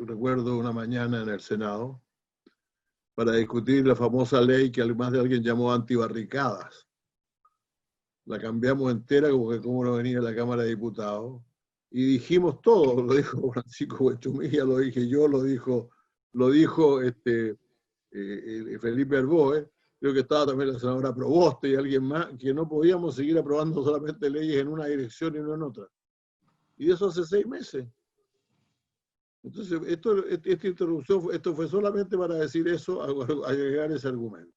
recuerdo una mañana en el Senado, para discutir la famosa ley que más de alguien llamó antibarricadas. La cambiamos entera como que cómo no venía a la Cámara de Diputados. Y dijimos todo, lo dijo Francisco Buenchumilla, lo dije yo, lo dijo Felipe Arboe, creo que estaba también la senadora Proboste y alguien más, que no podíamos seguir aprobando solamente leyes en una dirección y no en otra. Y eso hace 6 meses. Entonces, esta introducción, esto fue solamente para decir eso, agregar ese argumento.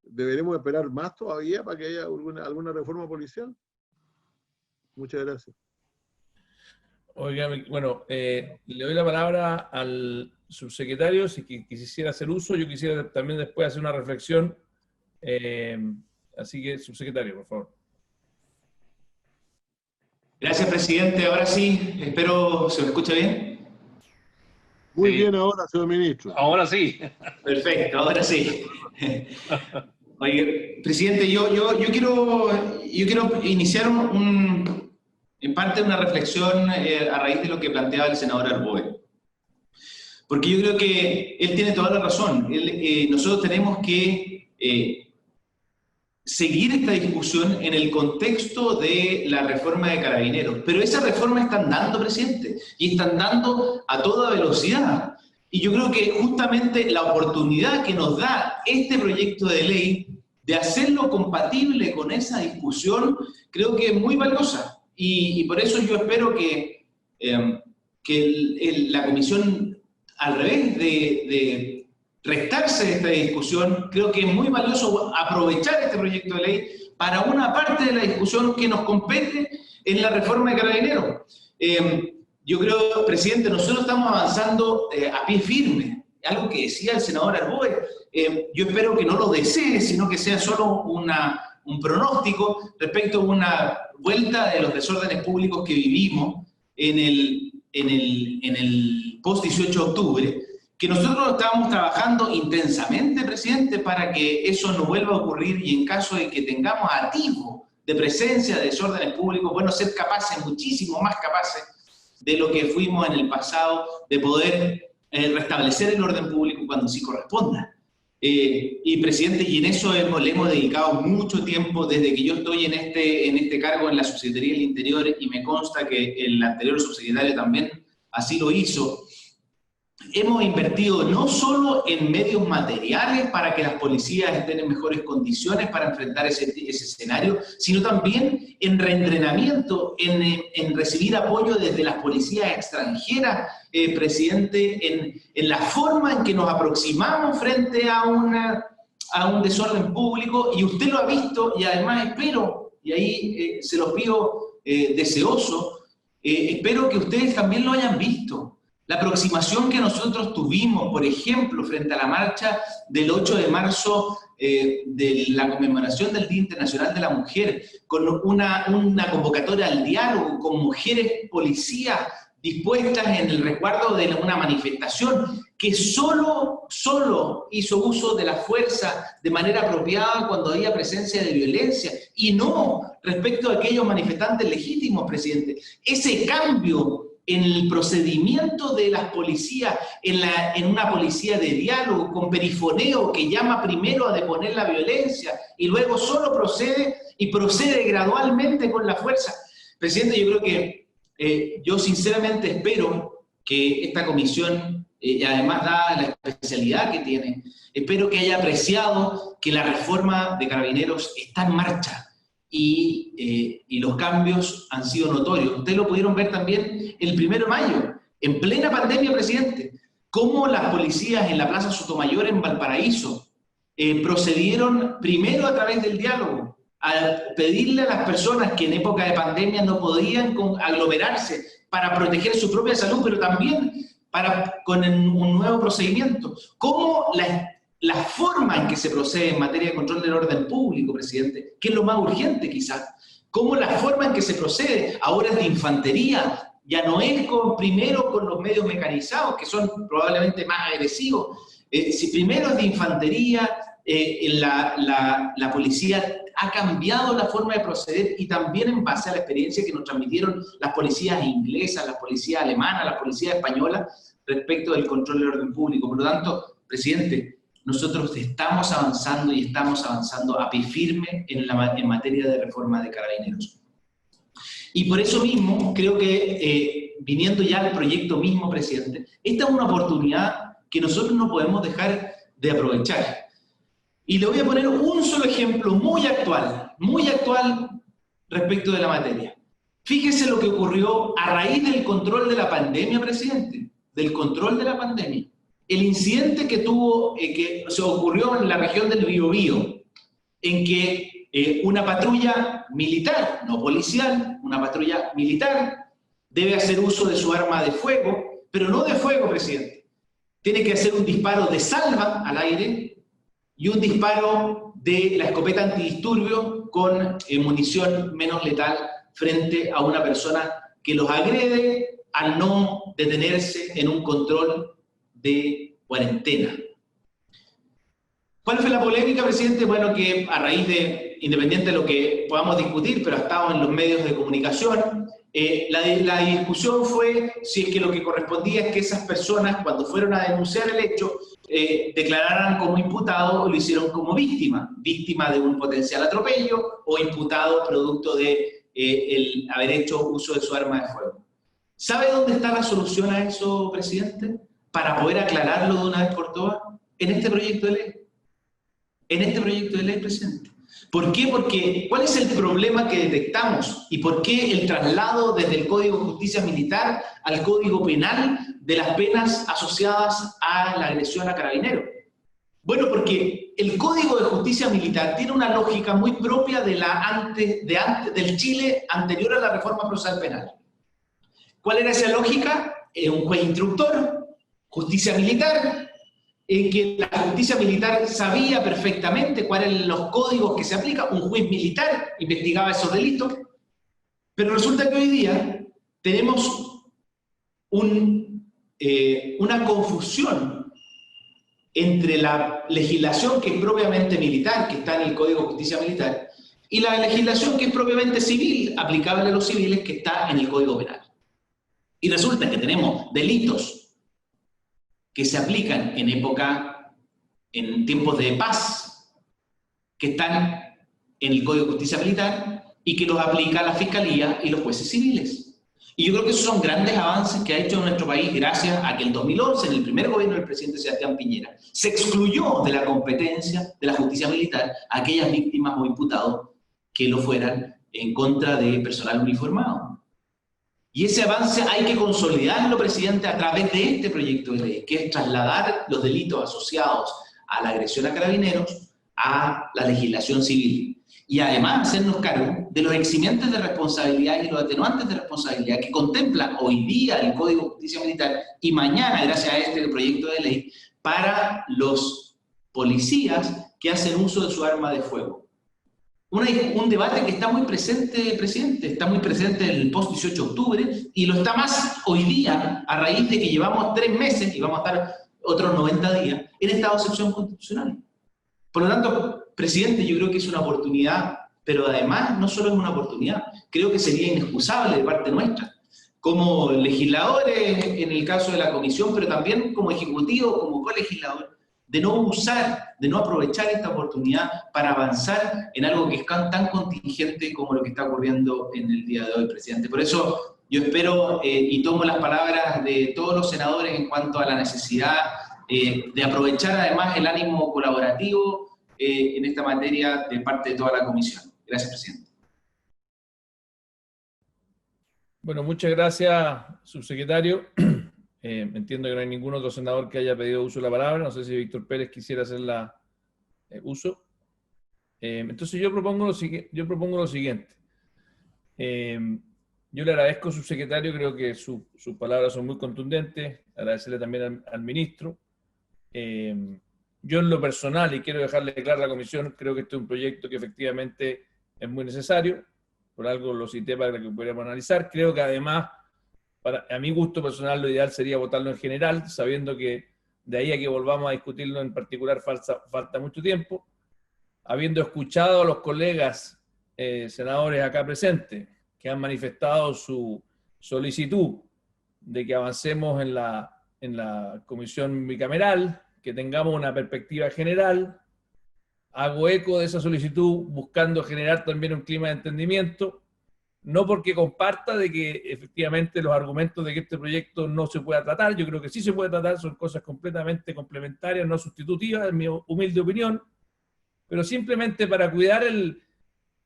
¿Deberemos esperar más todavía para que haya alguna reforma policial? Muchas gracias. Oiga, bueno, le doy la palabra al subsecretario, si quisiera hacer uso. Yo quisiera también después hacer una reflexión. Así que, subsecretario, por favor. Gracias, presidente. Ahora sí, espero se me escucha bien. Muy bien ahora, señor ministro. Ahora sí. Perfecto, ahora sí. Oye, presidente, yo quiero iniciar en parte una reflexión a raíz de lo que planteaba el senador Arboe. Porque yo creo que él tiene toda la razón. Nosotros tenemos que seguir esta discusión en el contexto de la reforma de Carabineros. Pero esa reforma está andando, presidente, y está andando a toda velocidad. Y yo creo que justamente la oportunidad que nos da este proyecto de ley de hacerlo compatible con esa discusión, creo que es muy valiosa. Y por eso yo espero que la comisión, al revés de restarse de esta discusión, creo que es muy valioso aprovechar este proyecto de ley para una parte de la discusión que nos compete en la reforma de Carabineros. Yo creo, presidente, nosotros estamos avanzando a pie firme, algo que decía el senador Arboe. Yo espero que no lo desee, sino que sea solo un pronóstico respecto a una vuelta de los desórdenes públicos que vivimos en el post-18 de octubre, que nosotros estábamos trabajando intensamente, presidente, para que eso no vuelva a ocurrir y en caso de que tengamos atisbo de presencia de desórdenes públicos, bueno, ser capaces, muchísimo más capaces de lo que fuimos en el pasado, de poder restablecer el orden público cuando sí corresponda. Y presidente, y en eso le hemos dedicado mucho tiempo desde que yo estoy en este cargo en la Subsecretaría del Interior, y me consta que el anterior subsecretario también así lo hizo. Hemos invertido no solo en medios materiales para que las policías estén en mejores condiciones para enfrentar ese escenario, sino también en reentrenamiento, en recibir apoyo desde las policías extranjeras, presidente, en la forma en que nos aproximamos frente a un desorden público, y usted lo ha visto, y además espero, y ahí se lo pido deseoso, espero que ustedes también lo hayan visto. La aproximación que nosotros tuvimos, por ejemplo, frente a la marcha del 8 de marzo de la conmemoración del Día Internacional de la Mujer, con una convocatoria al diálogo con mujeres policías dispuestas en el resguardo de una manifestación que solo hizo uso de la fuerza de manera apropiada cuando había presencia de violencia, y no respecto a aquellos manifestantes legítimos, presidente. Ese cambio en el procedimiento de las policías, en una policía de diálogo, con perifoneo, que llama primero a deponer la violencia y luego solo procede gradualmente con la fuerza. Presidente, yo creo que yo sinceramente espero que esta comisión, además dada la especialidad que tiene, espero que haya apreciado que la reforma de Carabineros está en marcha y los cambios han sido notorios. Ustedes lo pudieron ver también el 1 de mayo, en plena pandemia, presidente, cómo las policías en la Plaza Sotomayor en Valparaíso procedieron primero a través del diálogo, a pedirle a las personas que en época de pandemia no podían aglomerarse para proteger su propia salud, pero también con un nuevo procedimiento. Cómo la forma en que se procede en materia de control del orden público, presidente, que es lo más urgente quizás, cómo la forma en que se procede ahora es de infantería, ya no es primero con los medios mecanizados, que son probablemente más agresivos, si primero es de infantería, la policía ha cambiado la forma de proceder y también en base a la experiencia que nos transmitieron las policías inglesas, las policías alemanas, las policías españolas respecto del control del orden público. Por lo tanto, presidente, nosotros estamos avanzando y estamos avanzando a pie firme en materia de reforma de Carabineros. Y por eso mismo, creo que viniendo ya al proyecto mismo, presidente, esta es una oportunidad que nosotros no podemos dejar de aprovechar. Y le voy a poner un solo ejemplo muy actual respecto de la materia. Fíjese lo que ocurrió a raíz del control de la pandemia, presidente, del control de la pandemia. El incidente que se ocurrió en la región del Biobío, en que una patrulla militar, no policial, una patrulla militar, debe hacer uso de su arma de fuego, pero no de fuego, presidente. Tiene que hacer un disparo de salva al aire y un disparo de la escopeta antidisturbios con munición menos letal frente a una persona que los agrede al no detenerse en un control de cuarentena. ¿Cuál fue la polémica, presidente? Bueno, que a raíz de, independiente de lo que podamos discutir, pero ha estado en los medios de comunicación, la discusión fue si es que lo que correspondía es que esas personas, cuando fueron a denunciar el hecho, declararan como imputado o lo hicieron como víctima de un potencial atropello o imputado producto de el haber hecho uso de su arma de fuego. ¿Sabe dónde está la solución a eso, presidente? Para poder aclararlo de una vez por todas, en este proyecto de ley. En este proyecto de ley, presidente. ¿Por qué? Porque ¿cuál es el problema que detectamos? ¿Y por qué el traslado desde el Código de Justicia Militar al Código Penal de las penas asociadas a la agresión a carabineros? Bueno, porque el Código de Justicia Militar tiene una lógica muy propia del Chile anterior a la reforma procesal penal. ¿Cuál era esa lógica? Un juez instructor, justicia militar, en que la justicia militar sabía perfectamente cuáles eran los códigos que se aplican, un juez militar investigaba esos delitos, pero resulta que hoy día tenemos una confusión entre la legislación que es propiamente militar, que está en el Código de Justicia Militar, y la legislación que es propiamente civil, aplicable a los civiles, que está en el Código Penal. Y resulta que tenemos delitos que se aplican en tiempos de paz, que están en el Código de Justicia Militar y que los aplica la Fiscalía y los jueces civiles. Y yo creo que esos son grandes avances que ha hecho nuestro país gracias a que en 2011, en el primer gobierno del presidente Sebastián Piñera, se excluyó de la competencia de la justicia militar a aquellas víctimas o imputados que lo fueran en contra de personal uniformado. Y ese avance hay que consolidarlo, presidente, a través de este proyecto de ley, que es trasladar los delitos asociados a la agresión a carabineros a la legislación civil. Y además hacernos cargo de los eximientes de responsabilidad y los atenuantes de responsabilidad que contempla hoy día el Código de Justicia Militar y mañana, gracias a este proyecto de ley, para los policías que hacen uso de su arma de fuego. Un debate que está muy presente, presidente, está muy presente en el post-18 de octubre y lo está más hoy día a raíz de que llevamos 3 meses y vamos a estar otros 90 días en estado de excepción constitucional. Por lo tanto, presidente, yo creo que es una oportunidad, pero además no solo es una oportunidad, creo que sería inexcusable de parte nuestra como legisladores en el caso de la comisión, pero también como ejecutivo, como colegislador, de no aprovechar esta oportunidad para avanzar en algo que es tan contingente como lo que está ocurriendo en el día de hoy, presidente. Por eso yo espero y tomo las palabras de todos los senadores en cuanto a la necesidad de aprovechar además el ánimo colaborativo en esta materia de parte de toda la comisión. Gracias, presidente. Bueno, muchas gracias, subsecretario. Entiendo que no hay ningún otro senador que haya pedido uso de la palabra. No sé si Víctor Pérez quisiera hacer uso. Entonces yo propongo lo siguiente. Yo le agradezco, subsecretario, creo que sus palabras son muy contundentes. Agradecerle también al ministro. Yo en lo personal, y quiero dejarle claro a la comisión, creo que este es un proyecto que efectivamente es muy necesario. Por algo lo cité para que pudiéramos analizar. Creo que además, a mi gusto personal, lo ideal sería votarlo en general, sabiendo que de ahí a que volvamos a discutirlo en particular falta mucho tiempo. Habiendo escuchado a los colegas senadores acá presentes que han manifestado su solicitud de que avancemos en la comisión bicameral, que tengamos una perspectiva general, hago eco de esa solicitud buscando generar también un clima de entendimiento, no porque comparta de que efectivamente los argumentos de que este proyecto no se pueda tratar, yo creo que sí se puede tratar, son cosas completamente complementarias, no sustitutivas, en mi humilde opinión, pero simplemente para cuidar el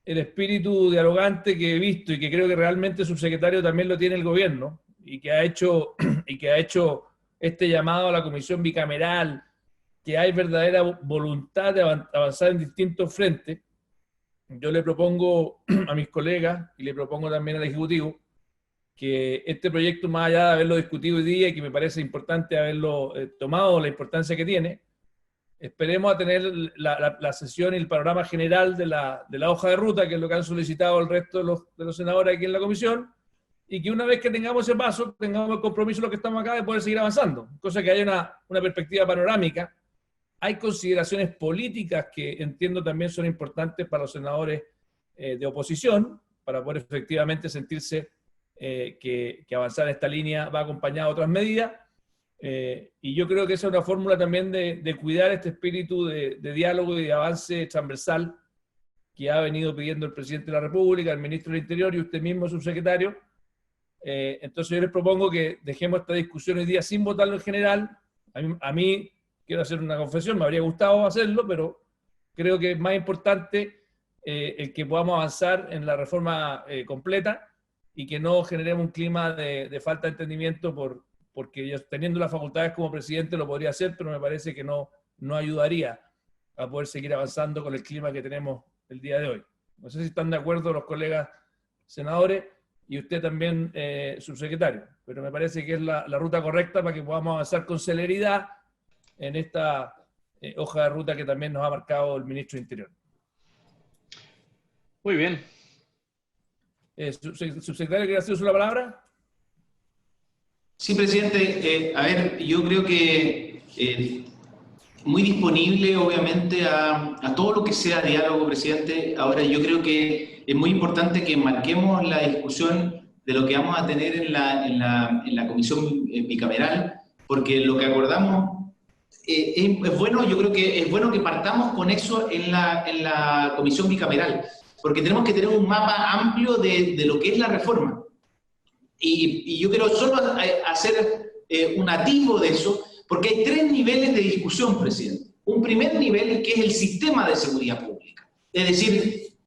espíritu dialogante que he visto y que creo que realmente el subsecretario también lo tiene el gobierno, y que ha hecho este llamado a la comisión bicameral, que hay verdadera voluntad de avanzar en distintos frentes. Yo le propongo a mis colegas y le propongo también al Ejecutivo que este proyecto, más allá de haberlo discutido hoy día y que me parece importante haberlo tomado, la importancia que tiene, esperemos a tener la sesión y el panorama general de la hoja de ruta, que es lo que han solicitado el resto de los senadores aquí en la comisión, y que una vez que tengamos ese paso, tengamos el compromiso de los que estamos acá de poder seguir avanzando, cosa que haya una perspectiva panorámica. Hay consideraciones políticas que entiendo también son importantes para los senadores de oposición, para poder efectivamente sentirse que avanzar en esta línea va acompañado de otras medidas. Y yo creo que esa es una fórmula también de cuidar este espíritu de diálogo y de avance transversal que ha venido pidiendo el presidente de la República, el ministro del Interior y usted mismo, subsecretario. Entonces yo les propongo que dejemos esta discusión hoy día sin votarlo en general. A mí quiero hacer una confesión, me habría gustado hacerlo, pero creo que es más importante el que podamos avanzar en la reforma completa y que no generemos un clima de falta de entendimiento porque yo, teniendo las facultades como presidente, lo podría hacer, pero me parece que no ayudaría a poder seguir avanzando con el clima que tenemos el día de hoy. No sé si están de acuerdo los colegas senadores y usted también, subsecretario, pero me parece que es la ruta correcta para que podamos avanzar con celeridad en esta hoja de ruta que también nos ha marcado el ministro de Interior. Muy bien. Subsecretario, ¿quiere hacer uso de la palabra? Sí, presidente. A ver, yo creo que muy disponible, obviamente, a todo lo que sea diálogo, presidente. Ahora, yo creo que es muy importante que marquemos la discusión de lo que vamos a tener en la comisión bicameral, porque lo que acordamos es bueno. Yo creo que es bueno que partamos con eso en la comisión bicameral, porque tenemos que tener un mapa amplio de lo que es la reforma. Y yo quiero solo hacer un atisbo de eso, porque hay 3 niveles de discusión, presidente. Un primer nivel que es el sistema de seguridad pública, es decir,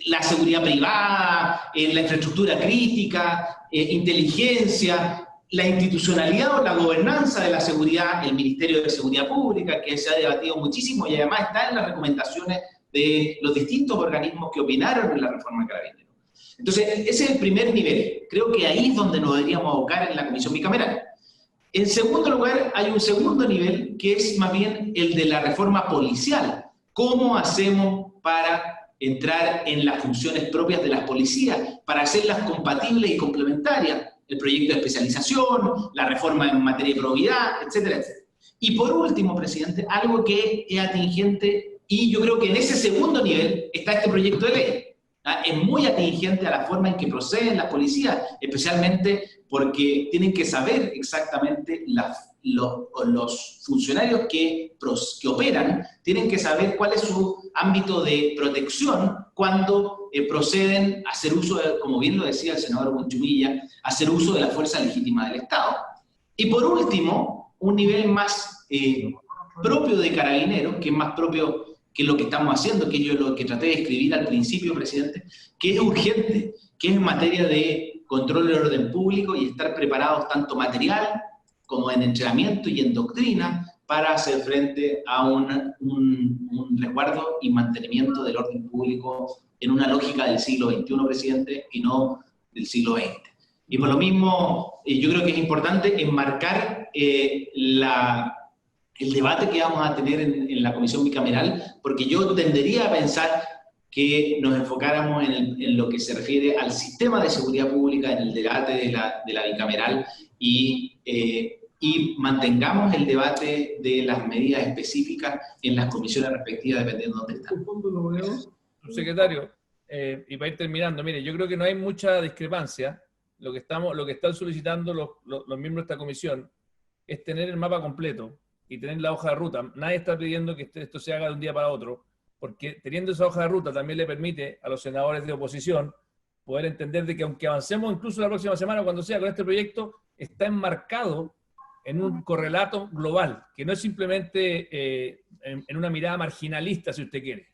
la seguridad privada, la infraestructura crítica, inteligencia, la institucionalidad o la gobernanza de la seguridad, el Ministerio de Seguridad Pública, que se ha debatido muchísimo y además está en las recomendaciones de los distintos organismos que opinaron en la reforma de Carabineros. Entonces, ese es el primer nivel. Creo que ahí es donde nos deberíamos abocar en la comisión bicameral. En segundo lugar, hay un segundo nivel que es más bien el de la reforma policial. ¿Cómo hacemos para entrar en las funciones propias de las policías, para hacerlas compatibles y complementarias? El proyecto de especialización, la reforma en materia de probidad, etcétera, etcétera. Y por último, presidente, algo que es atingente, y yo creo que en ese segundo nivel está este proyecto de ley. Es muy atingente a la forma en que proceden las policías, especialmente porque tienen que saber exactamente los funcionarios que operan, tienen que saber cuál es su ámbito de protección cuando proceden a hacer uso, como bien lo decía el senador Bunchumilla, hacer uso de la fuerza legítima del Estado. Y por último, un nivel más propio de Carabineros, que es más propio que lo que estamos haciendo, que yo lo que traté de escribir al principio, presidente, que es urgente, que es en materia de control del orden público y estar preparados tanto material como en entrenamiento y en doctrina para hacer frente a un resguardo y mantenimiento del orden público en una lógica del siglo XXI, presidente, y no del siglo XX. Y por lo mismo, yo creo que es importante enmarcar el debate que vamos a tener en la comisión bicameral, porque yo tendería a pensar que nos enfocáramos en lo que se refiere al sistema de seguridad pública, en el debate de la bicameral, y mantengamos el debate de las medidas específicas en las comisiones respectivas, dependiendo de dónde están. Subsecretario, y para ir terminando, mire, yo creo que no hay mucha discrepancia. Lo que están solicitando los miembros de esta comisión es tener el mapa completo y tener la hoja de ruta. Nadie está pidiendo que esto se haga de un día para otro, porque teniendo esa hoja de ruta también le permite a los senadores de oposición poder entender de que aunque avancemos incluso la próxima semana, cuando sea, con este proyecto, está enmarcado en un correlato global, que no es simplemente en una mirada marginalista, si usted quiere.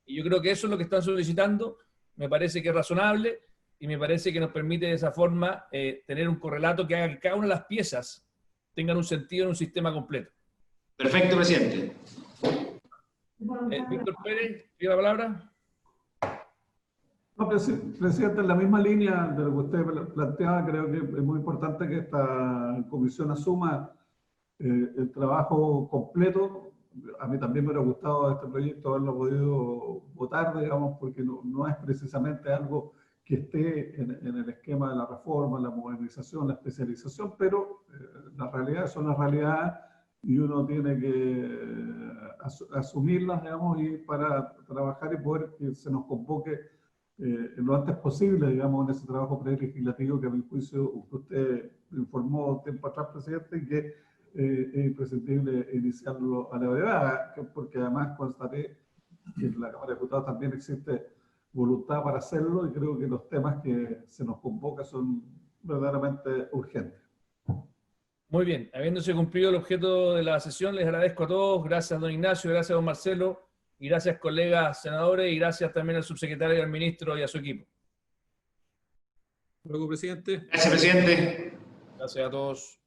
Y yo creo que eso es lo que están solicitando, me parece que es razonable, y me parece que nos permite de esa forma tener un correlato que haga que cada una de las piezas tengan un sentido en un sistema completo. Perfecto, presidente. Víctor Pérez, ¿tiene la palabra? No, presidente, en la misma línea de lo que usted planteaba, creo que es muy importante que esta comisión asuma el trabajo completo. A mí también me hubiera gustado este proyecto haberlo podido votar, digamos, porque no es precisamente algo que esté en el esquema de la reforma, la modernización, la especialización, pero las realidades son las realidades y uno tiene que asumirlas, digamos, y para trabajar y poder que se nos convoque lo antes posible, digamos, en ese trabajo prelegislativo que a mi juicio usted informó tiempo atrás, presidente, y que es imprescindible iniciarlo a la brevedad, porque además constaté que en la Cámara de Diputados también existe voluntad para hacerlo y creo que los temas que se nos convoca son verdaderamente urgentes. Muy bien, habiéndose cumplido el objeto de la sesión, les agradezco a todos. Gracias, don Ignacio, gracias, don Marcelo, y gracias, colegas senadores, y gracias también al subsecretario y al ministro y a su equipo. Luego, presidente. Gracias, presidente. Gracias a todos.